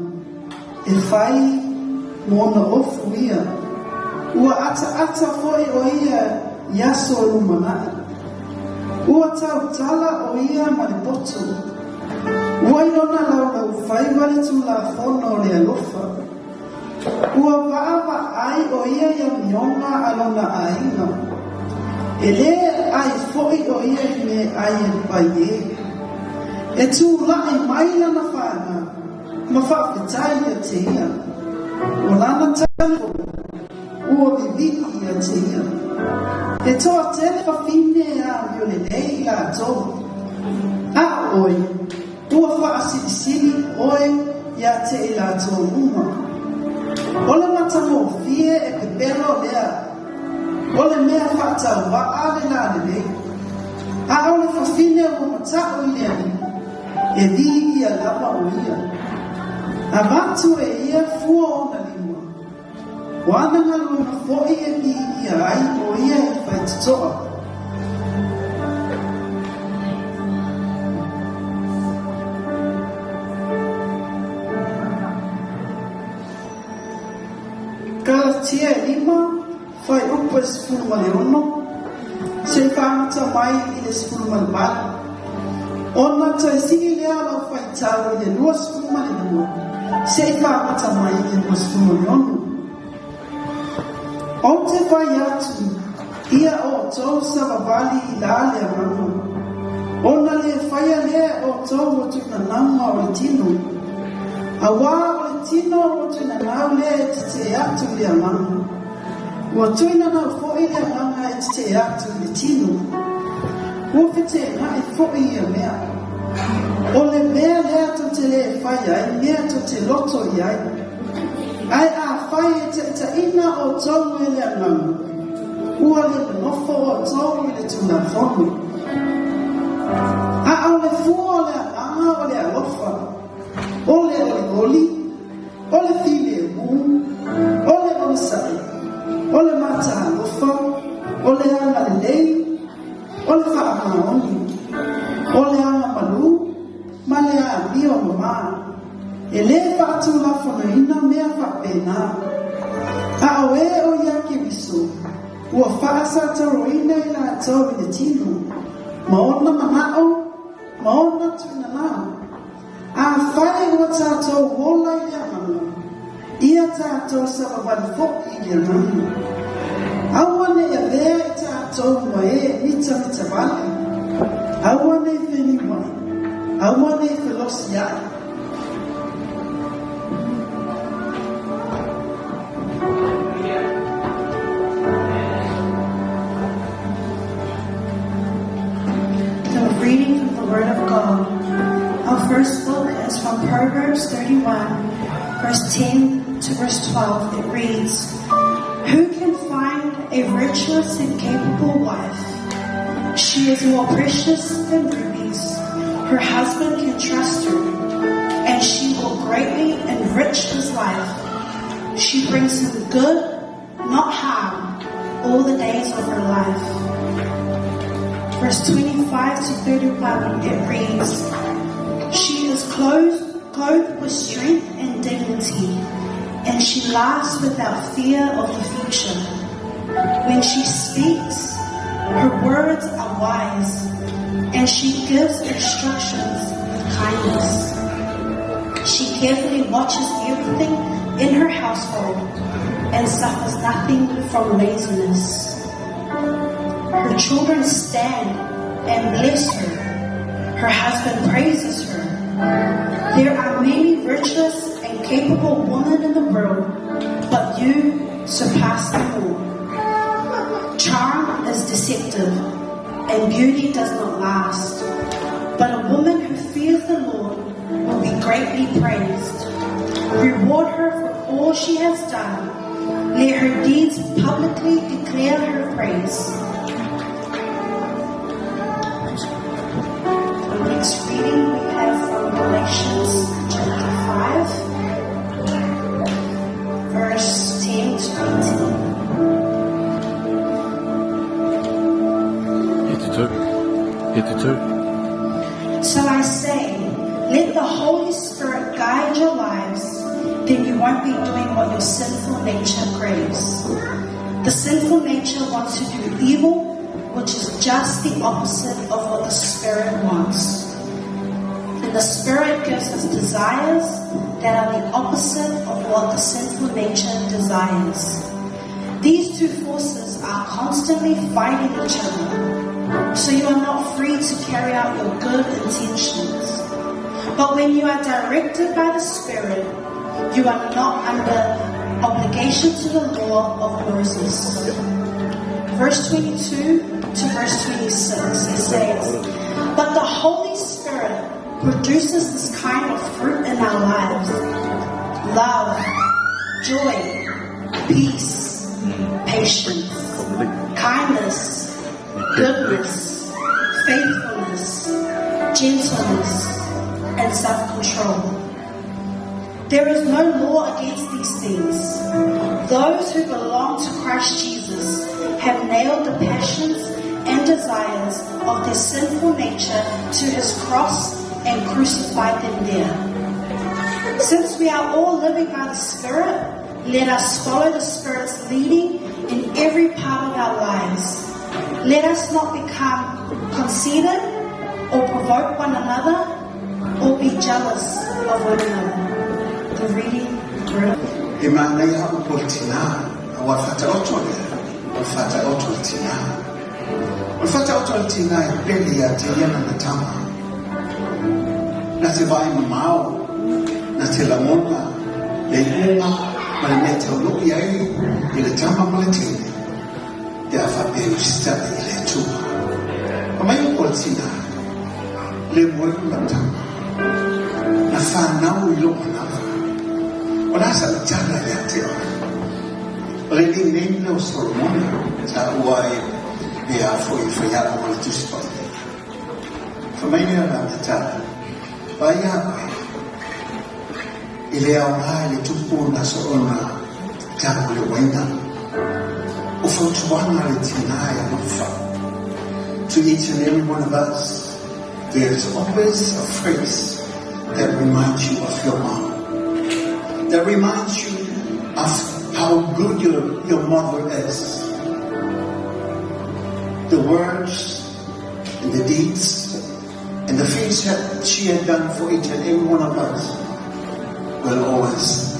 Speaker 9: E whai mona ofu ia. Ua ata foi o ia so lumanai. Ua tau tala o ia ma le poto. Ua ilona launa ufai wale tu la fono le alofa. Ua waava ai o ia mionga alona aina. E le ai foi o ia me ai e paie. E tu lai maila na whana. Ma whawhetai ia te ia. O lana tano. Ua viviki ia te ia. E toa tele whawhine a miole nei la toa. A oi. Ua whaasiri oi ia te i la toa uma. O le matamo fie e pepero lea. O le mea whaatau wa ale la le nei. A o le whawhine o matau i lea ni. E di ia lama o ia. A matu e ia fua o na lima. Wana ngalo na foi e di ia ai o ia e whaitutoa. Galatia 5, fai upo e sifuru male ono, se whamata mai i le sifuru male male. Ona tai sigi lea lau fai tau i le lua sifuru male lua, se whamata mai i le lua sifuru male ono. O te whai atu, ia o tau savavali i la lea manu. Ona le whaia lea o tau o tuna nama o le tino. A wā o le tino o tuna nau lea e te atu lea manu. Ua tuina nau fōi lea manga e te atu le tino. Ua white na e fōi ia mea. O le mea lea to te le whai ai, mea to te loto i ai. Ai a whai e te ina o tau e lea manu. Ua le nofo o tau i le tuna whonu. A au le fua o lea anga o lea lofa. O le oli, o le fili e mu, o le onsai, o le mata alofa, o le anga le lei, o le wha maoni, o le anga malu, ma le a mio mama. E le whaatu la whanaina mea whapena. A o e o iake viso, ua whaasa taroina i la tau i le tino, ma ona manao, ma ona tuina nao. A whare ua tātou wola i lea manu. Ia tātou savavani foki i lea manu. Awane e vea i tātou ma e mita vale. Awane e whini mai. Awane e whilosi ai.
Speaker 10: The reading from the Word of God. Our first book is from Proverbs 31, verse 10 to verse 12. It reads, "Who can find a virtuous and capable wife? She is more precious than rubies. Her husband can trust her, and she will greatly enrich his life. She brings him good, not harm, all the days of her life." Verse 25 to 31, it reads, "She is clothed with strength and dignity, and she laughs without fear of the future. When she speaks, her words are wise, and she gives instructions with kindness. She carefully watches everything in her household and suffers nothing from laziness. Her children stand and bless her. Her husband praises her. There are many virtuous and capable women in the world, but you surpass them all. Charm is deceptive, and beauty does not last. But a woman who fears the Lord will be greatly praised. Reward her for all she has done. Let her deeds publicly declare her praise. The next reading we have from Galatians chapter 5, verse 10 to
Speaker 6: 82.
Speaker 10: So I say, let the Holy Spirit guide your lives, then you won't be doing what your sinful nature craves. The sinful nature wants to do evil, which is just the opposite of what the Spirit wants. And the Spirit gives us desires that are the opposite of what the sinful nature desires. These two forces are constantly fighting each other, so you are not free to carry out your good intentions. But when you are directed by the Spirit, you are not under obligation to the law of Moses. Verse 22 to verse 26, it says, but the Holy Spirit produces this kind of fruit in our lives: love, joy, peace, patience, kindness, goodness, faithfulness, gentleness, and self-control. There is no law against these things. Those who belong to Christ Jesus have nailed the passions and desires of their sinful nature to his cross and crucified them there. Since we are all living by the Spirit, let us follow the Spirit's leading in every part of our lives. Let us not become conceited or provoke one another or be jealous of one another. The reading word.
Speaker 4: Imana ya upotina wafata ototina peli ya tiyana na tama na tivai mamao na tilamona leuma malimeta uluki ya ile tama maletini ya fapelu stadi ile chuma kama yu upotina le mwegu na tama na fanau iloma nafa Onasa jana yate. Oledi nene usoromoni ta uai ya foi ya kwa tusipo. Familia na mata. Baya ile ya mahali tupo na sorona tangu lewenda. Ufutuana letinaya mafa. To each and every one of us, there is always a phrase that reminds you of your mom. That reminds you of how good your mother is. The words and the deeds and the things that she had done for each and every one of us will always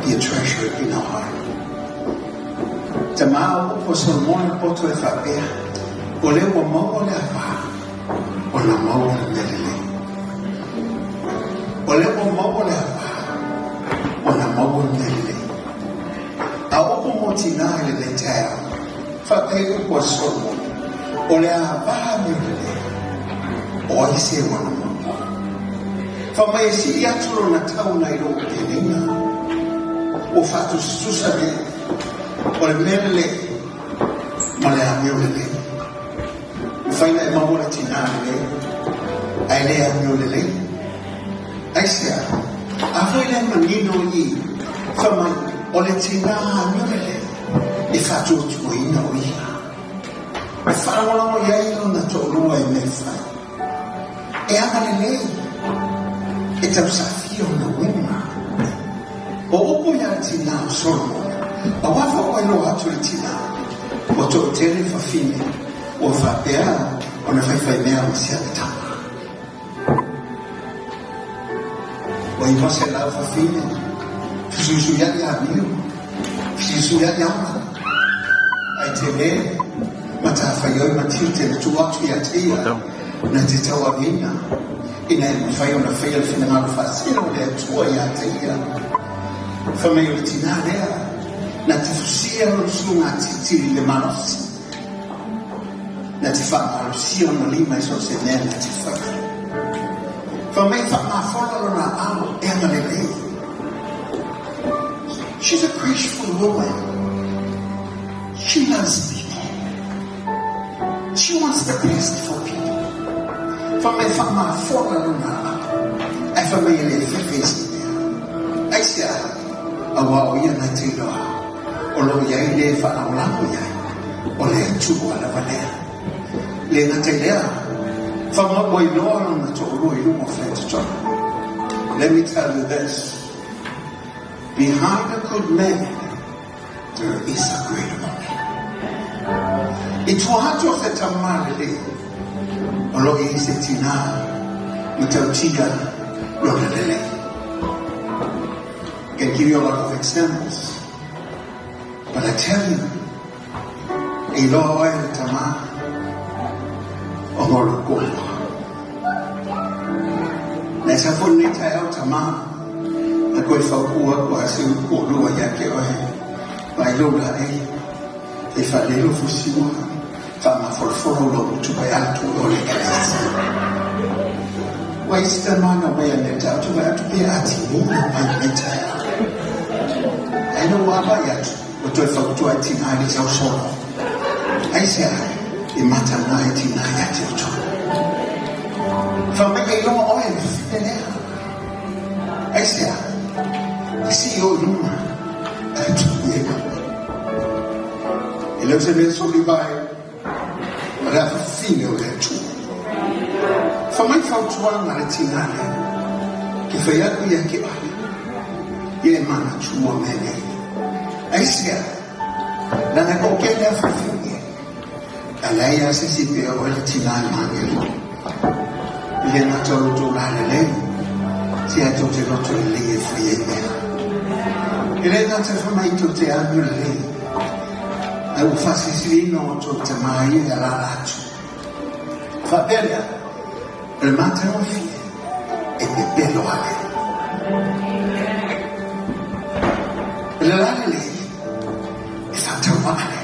Speaker 4: be a treasure in our heart. Tamao po solmona poto e fapea, ole wa mau ole apa, ona mau melele. Ole wa mau ole apa. Ona mago nele awo motina ile taya fa pego kwa somo ole aba nele o ise wana mo fa mai si ya tulo na tauna ilo kenina o fatu susabe ole mele male amyole fa ina mago tina ile aile amyole aisia Afoile manino yi fama ole tina nyole ifatu tuina oya fa wala mo yailo na tolo ai mefa e amalele eta usafio na wema o opo ya tina solo o wafa ko no hatu tina o to tele fa fine o fa pea ona fa mea msiata When you say love for feeling, Jesus ya amigo, Jesus ya llama. Ai tele, matawhaioi matite na tuatu ia teia na te tawavina ina e mawhai o na whai al whina maru whasino le atua ia teia whamei o le tina lea na te fusia o sunga titiri le manosi na te whamarusia o na lima iso se nea na te whai whamei whamawholo na ao e amalelei. She's a graceful woman. She loves people. She wants the best for people. For my family, for I for my face. I say, I want you to tell her. Olo ya ile fa na mlango ya. Ole tu wala wale. Le na tell for my boy no na to ro ilu mo friend to. Let me tell you this. Behind a good man, there is a great woman. It's what you said to Marley. Olo ise tina, mutautiga, lolele. I can give you a lot of examples, but I tell you, ilo oil tama, omoro gola. Nesa funita el tama. Aku fakua kuasi ulu yake oe bailula e fa le lo fusiwa fa ma forforo lo tuba ya tu ole kasi waista mana baya neta tuba ya tu be ati ni ma neta ai no wa ba ya tu to fa tu ati na ni sa so ai se e mata na ati na ya tu fa me e lo oe ne ai se see you numa atuye ele se me so vai para fino le tu fa mai fa tu na retina che fa ya ku ya ke ba ye mana tu mo mene ai sia la na ko ke le fa fini ala ya se si pe o retina mangelo ye na to la le si a to te lo to le fie me ele não se faz mais tudo a mulher. Eu faço isso não tudo mais a lato. Fabela, ele mata o filho e me pelo ale. Ele lá ele e faz o ale.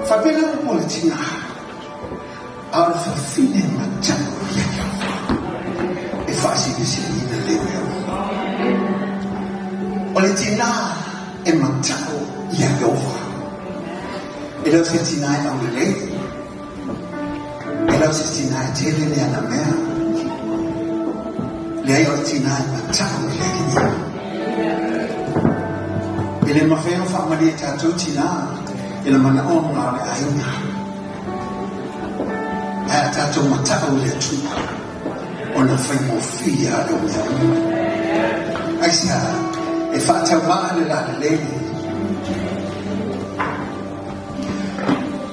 Speaker 4: Fabela o politina. Ao fine mata o filho. E faz isso na lei. Ole tina e matao ya Yehova. Ela se tina e aulele. Ela se tina e tele ne anamea. Le ai ole tina e matao le kini. Ele mafeo fa mali tato tina. Ele mana ona le aina. Aya tato matao le tu. Ona fai mo fia le o Aisa. E faccia male la lei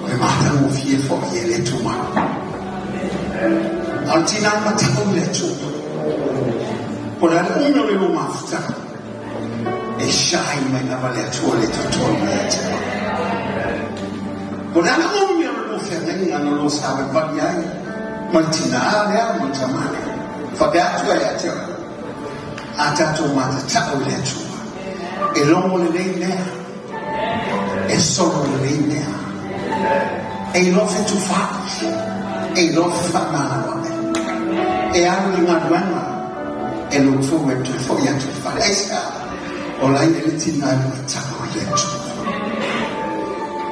Speaker 4: e mata un fie fuori le tuma altina mata un le tuma con la uno le mafta e shai me la vale tua le totalmente con la uno lo fermina non lo sa per variare maltinare a mangiare fa gatto e a te atato mata ciao le tuma e l'uomo le linea e solo le linea e lo fe tu fatti e lo fa mano e hanno una donna e lo fumo tu foglia tu fare e sa o la iniziale di ciao le tuma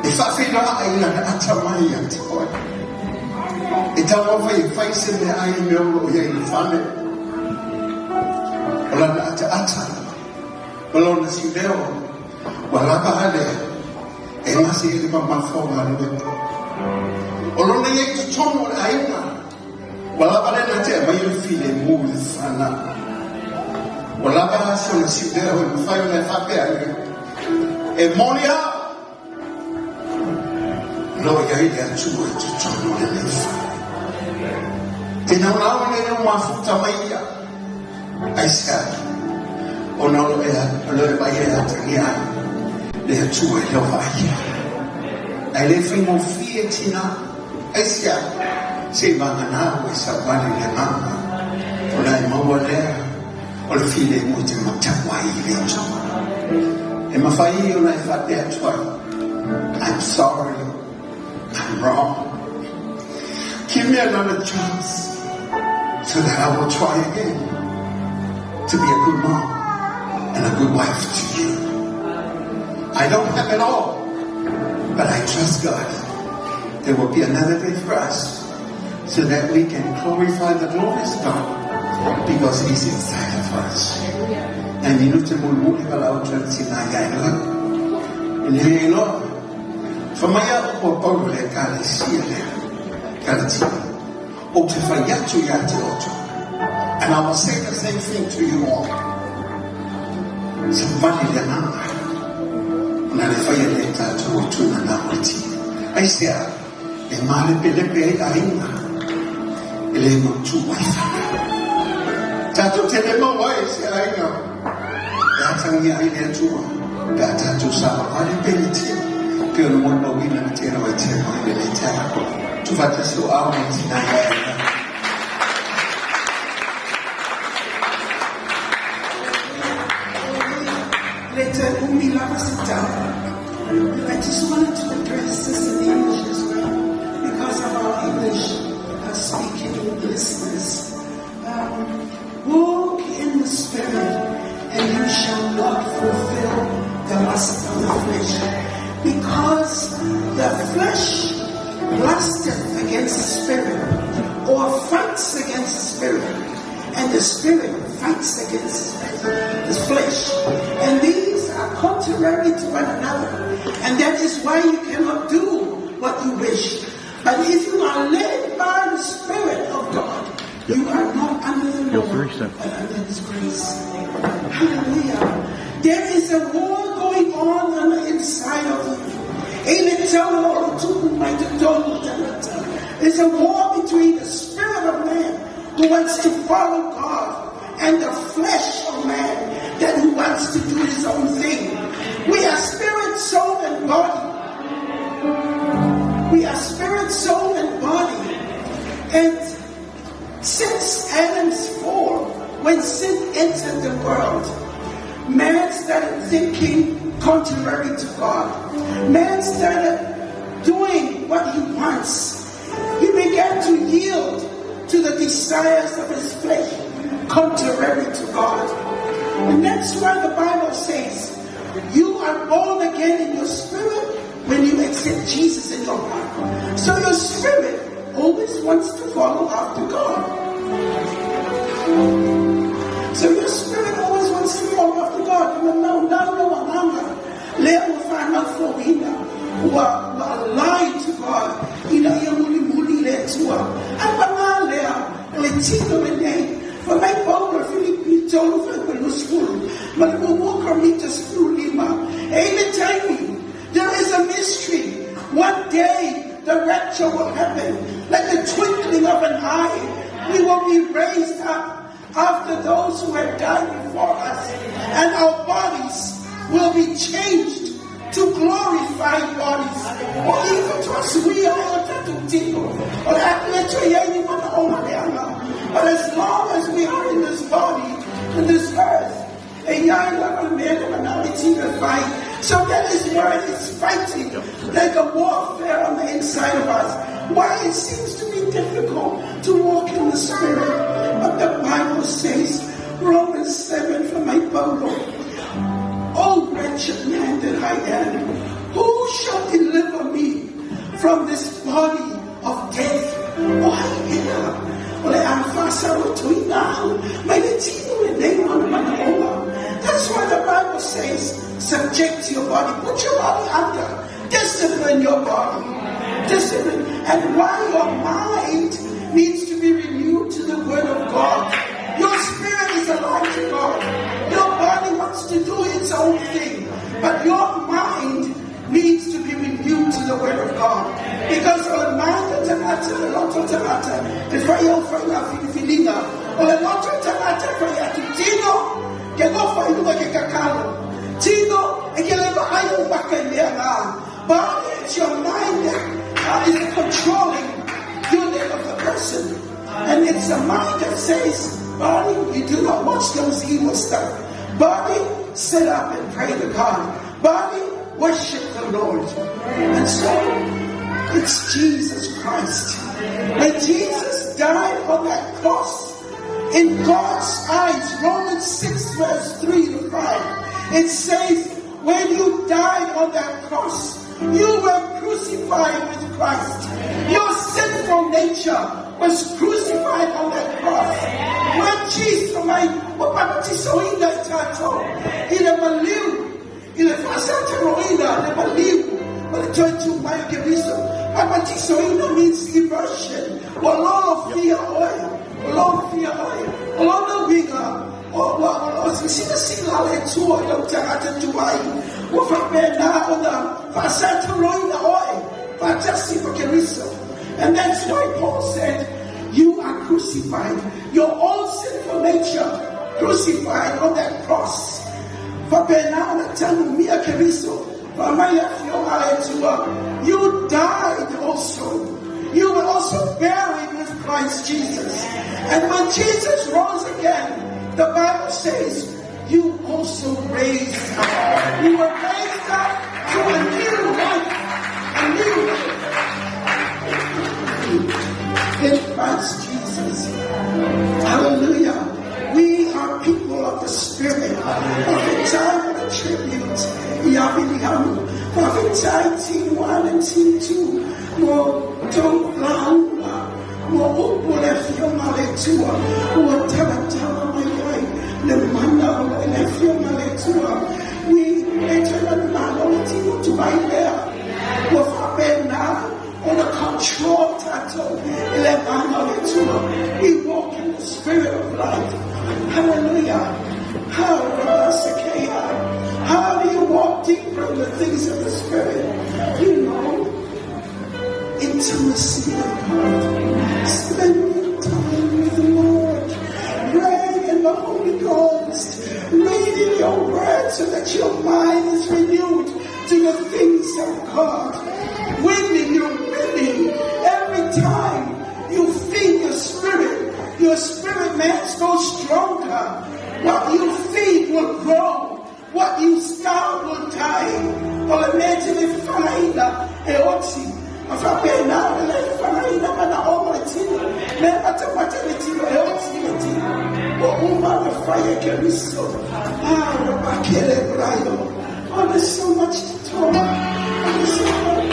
Speaker 4: e fa fino a una atamaya ti poi e tawo fai se ne ai mio e il fame la ata balona si leo wala bahale e masi ile mama fonga le olona ye tomo aina wala bale na te ba ile file mu sana wala ba so si leo e fa ile fa pe e molia no ya ile tu tomo le fa tena una ne mafuta maia Aisha, ono le vai a tria le tue lo vai. Ai le whaingo fie tina, ai sia, se wangana o sa wani le mama, o lai maua lea, o le file mo te matakwa I le tuma. E mawhai o lai whate atua, I'm sorry, I'm wrong. Give me another chance so that I will try again to be a good mom and a good wife to you. I don't have it all, but I trust God. There will be another day for us so that we can glorify the glorious God because He's inside of us. And you know, to move about for my other Paul, I can't see it. And I will say the same thing to you all. Somebody the number. And I fire later to Nanawati. I say, a malipelepe aina. Elemo to wife. Tato telemo voice, I know. That's a year I to Gata to Sabah. Pero one more winner to tell my later. To what is so our
Speaker 9: Later, when we love us down, I just wanted to address this in English as well, because of our English speaking listeners. Walk in the Spirit, and you shall not fulfill the lust of the flesh. Because the flesh lusteth against the Spirit, or fights against the Spirit, and the Spirit fights against the flesh. And these are contrary to one another. And that is why you cannot do what you wish. But if you are led by the Spirit of God, you are not under the law, but under His grace. Hallelujah. There is a war going on the inside of you. There's a war between the spirit of man who wants to follow God and the flesh of man that who wants to do his own thing. We are spirit, soul, and body. We are spirit, soul, and body. And since Adam's fall, when sin entered the world, man started thinking contrary to God. Man started doing what he wants. He began to yield to the desires of his flesh, contrary to God. And that's why the Bible says, you are born again in your spirit when you accept Jesus in your heart. So your spirit always wants to follow after God. So your spirit always wants to follow after God. Let us find out for him who are lying to God. For my Paul, Philip told me school, but we walk me to school, Lima. Anytime there is a mystery. One day the rapture will happen, like the twinkling of an eye. We will be raised up after those who have died before us, and our bodies will be changed to glorified bodies. Or even to us, we are to tingle. But as long as we are in this body, in this earth, a young minority will fight. So that is where it is fighting, like a warfare on the inside of us. Why it seems to be difficult to walk in the Spirit. But the Bible says, Romans 7 from my Bible, oh wretched man that I am, who shall deliver me from this body of death? That's why the Bible says, subject your body, put your body under, discipline your body, discipline. And while your mind needs to be renewed to the Word of God, your spirit is alive to God. Your body wants to do its own thing, but your mind needs to be renewed to the Word of God. Because our mind is a lot of tamata, the fire of feeling, or a lot of tamata for you to tino, get off for you like a cacao. Tino, and get a higher back in there now. Body, it's your mind that is controlling unit of the person. And it's the mind that says, body, you do not watch those evil stuff. Body, sit up and pray to God. Body, worship the Lord. And so, it's Jesus Christ. When Jesus died on that cross, in God's eyes, Romans 6 verse 3 to 5, it says, when you died on that cross, you were crucified with Christ. Your sinful nature was crucified on that cross. When Jesus, il a baliu, il a facet roina, the baliu, but it turned to my Geriso. Baptisoina means immersion. Wallah fear oil. Wallah fear oil. Wallah winger. Or sila le tua yung tagata tuwai. Wafa pena ona facet roina oil. Fatasi for Geriso. And that's why Paul said, you are crucified. Your own sinful nature crucified on that cross. You died also. You were also buried with Christ Jesus. And when Jesus rose again, the Bible says, you also raised up. You were raised up to a new life. A new life. In Christ Jesus. Hallelujah. We are people of the Spirit. Prophet time of the tribute. Yabilihamu. Prophet time team 1 and team 2. More don't lauma. More Ulefio more Taratama my the Mana Ulefio Maletua. We enter the Maloti to my there. With now. On the control title, we walk in the spirit of life. Hallelujah. How do you walk deeper in the things of the spirit? You know, intimacy of God. Spending time with the Lord. Praying in the Holy Ghost. Reading your word so that your mind is renewed to the things of God. Winning, you're winning. Every time you feed your spirit man goes stronger. What you feed will grow. What you starve will die. Or imagine if Fanaina, Eotsi, of a Bena, Fanaina, and Almighty, never to maternity, Eotsi, or Uma, the fire Geriso. Bakele Brayo. Oh, there's so much to talk. There's so much.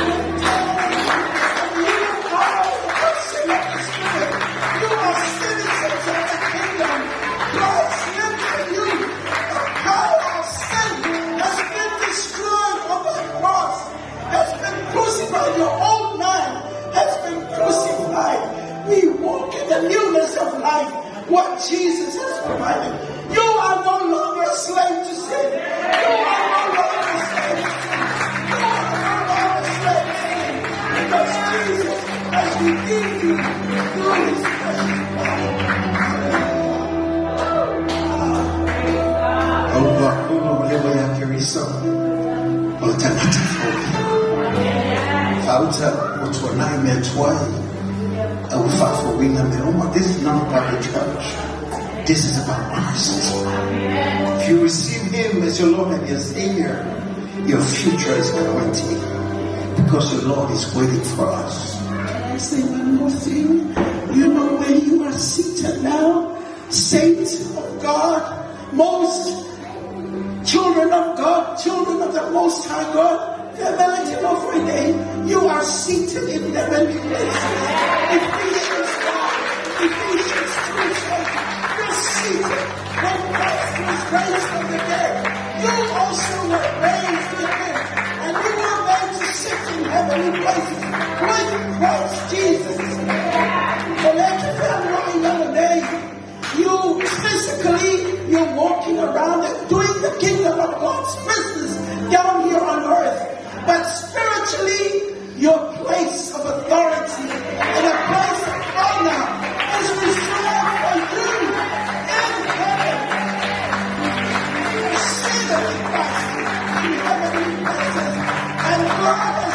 Speaker 9: Your old man has been crucified. We walk in the newness of life, what Jesus has provided. You are no longer a slave to sin. You are no longer a slave to sin. You are no longer a slave to sin. Because Jesus has redeemed you through his precious This is not about the church. This is about us. If you receive him as your Lord and your Savior, your future is guaranteed. Because the Lord is waiting for us. Can I say one more thing? You know where you are seated now? Saints of God, most children of God, children of the Most High God, you are seated in heavenly places. Ephesians 5, Ephesians 2 says, you're seated when Christ was raised from the dead. You also were raised with him, and you were made to sit in heavenly places with Christ Jesus. You physically, you're walking around and doing the kingdom of God's business down here on earth. But spiritually, your place of authority and a place of honor is reserved for you in heaven. You're seated in Christ in heavenly places, and God has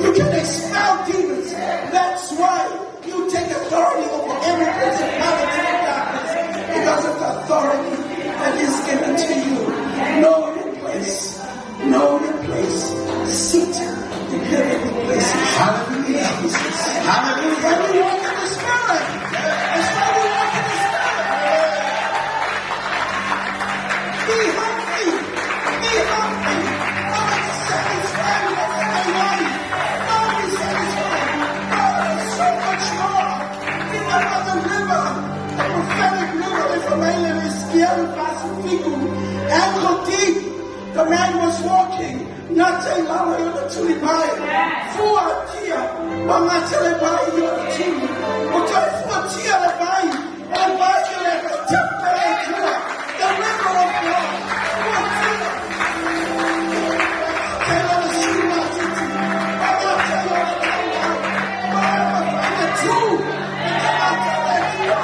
Speaker 4: You can expel demons. That's why you take authority over every principality of darkness because of the authority that is given to you. Know your place. Know your place. Sit in heavenly places. Hallelujah. Hallelujah. When we walk in the Spirit. That's why we walk in the Spirit. Be hungry. Be hungry. God is satisfied with my life. God is satisfied. God is so much more. Remember the river, the prophetic river, the familiar is Kiel Pacificum, ankle deep. The man was walking. Nothing longer than the tulipai. For a tear. But not till I buy you a tear. Because for a tear I buy you. And buy you like a temple. The river of God. For a tear. Tell us you not to do. I'm not telling you to do. I'm the truth. And I'm telling you.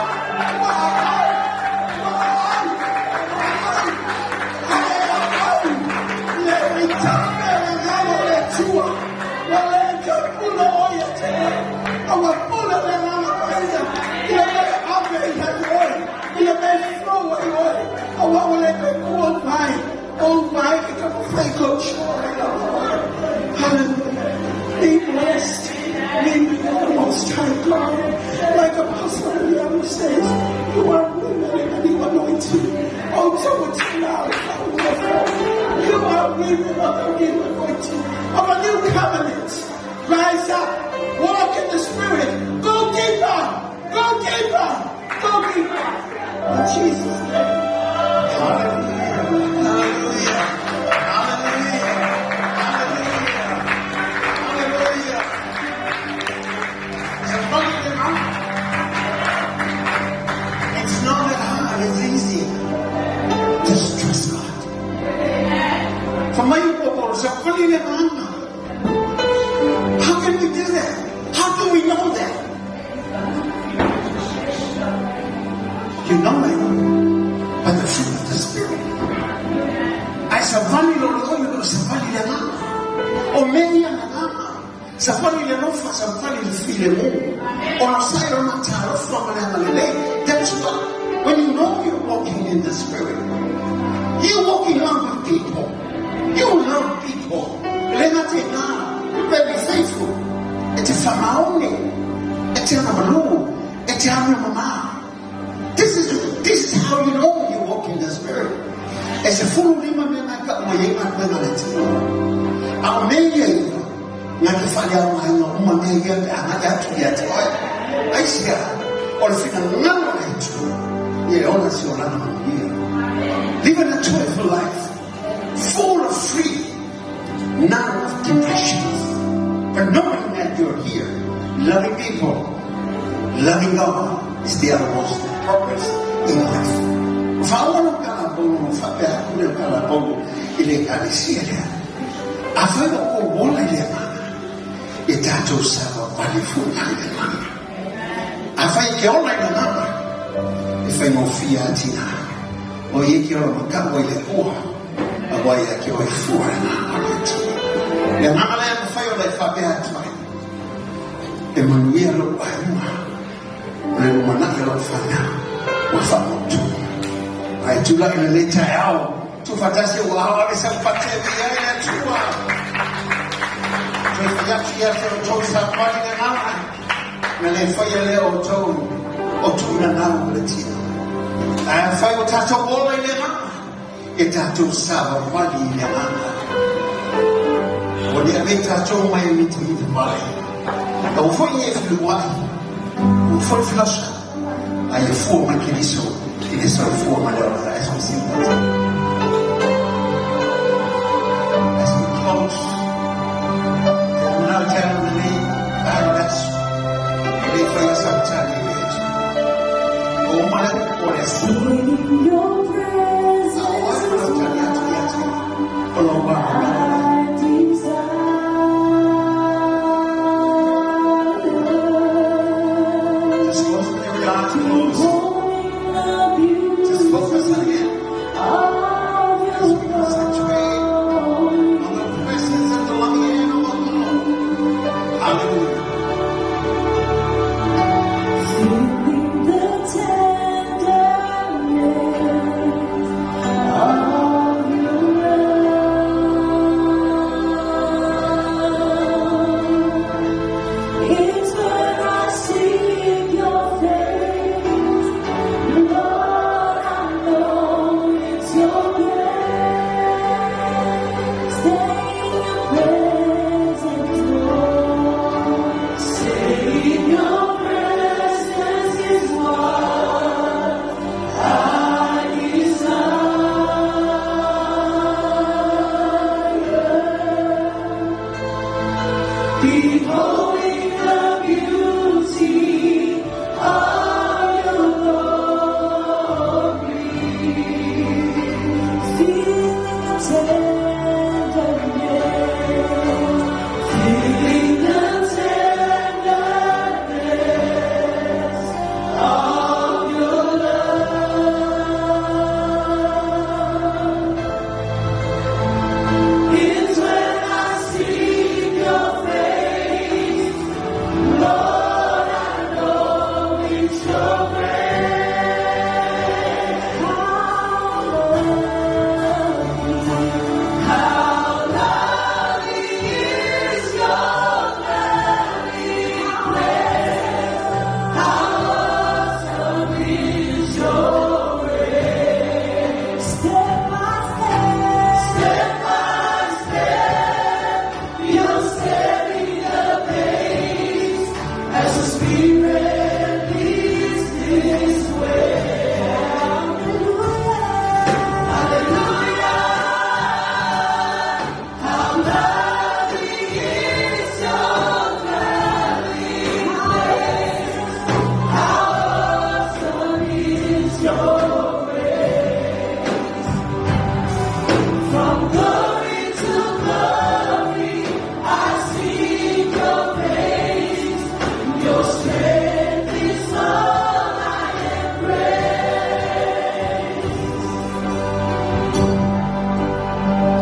Speaker 4: Be blessed. Be the Most High God. Like Apostle William says, you are women and you anointed. Also with now, you are women of the new anointing, of a new covenant. Rise up, walk in the Spirit, go deeper, go deeper, go deeper. In Jesus' name. Hallelujah. Hallelujah. It's not that hard, it's easy. Just trust God. For my people, how can we do that? How do we know that? You know it by the fruit of the Spirit. I savani lo savani le mama. O meia na mama. Savani le nofa, savani le file mo. O no sai o mataro from an lele. That's what, when you know you're walking in the Spirit, you're walking on with people. You love people. You better be faithful. It's a famaoni. It's a malu. It's a mama. This is how you know you walk in the Spirit. It's a full lima menaka moyema menaleti. Our media, Nakifanya Mano, Mamega, and I got to get it. I see her. Or if you can remember it, you always your animal. Living a joyful life, full of free. None of depressions, but knowing that you're here, loving people, loving God is the utmost purpose in life. Fawala kalabono, fapea kule kalabono, ile kalisiria. Afanya kuona ile mana, itato sawa walifuna ile mana. Afanya kiona ile mana, ifanya ofia atina, oye kiona makabu ile kuha, abaya kiona ifua na aleti. Le mama la kufayo la fapea atwa. Emmanuel lo ayuma. Le mwanake lo fanya. Wafamo tu. Aitula inaleta yao. Tufatasi wahawa wisa mpatia viyaya tuwa. Tuifayati yate otosa kwani na mama. Na lefaya leo otomu. Otuna nao mletino. Ayafayo tato bola ile mama. Etato saba kwani ile mama. When they make a job, my meeting with my over years, the wine for flush. I have 4 my kids, so it is so 4 my daughter. I have seen that. As we close, I'm now telling the name, that's the for your sometimes. Oh, my, what is
Speaker 8: in your presence?
Speaker 4: Oh, wow. Just focus on it. As we concentrate on the presence of the loving hand of the Lord.
Speaker 7: Holy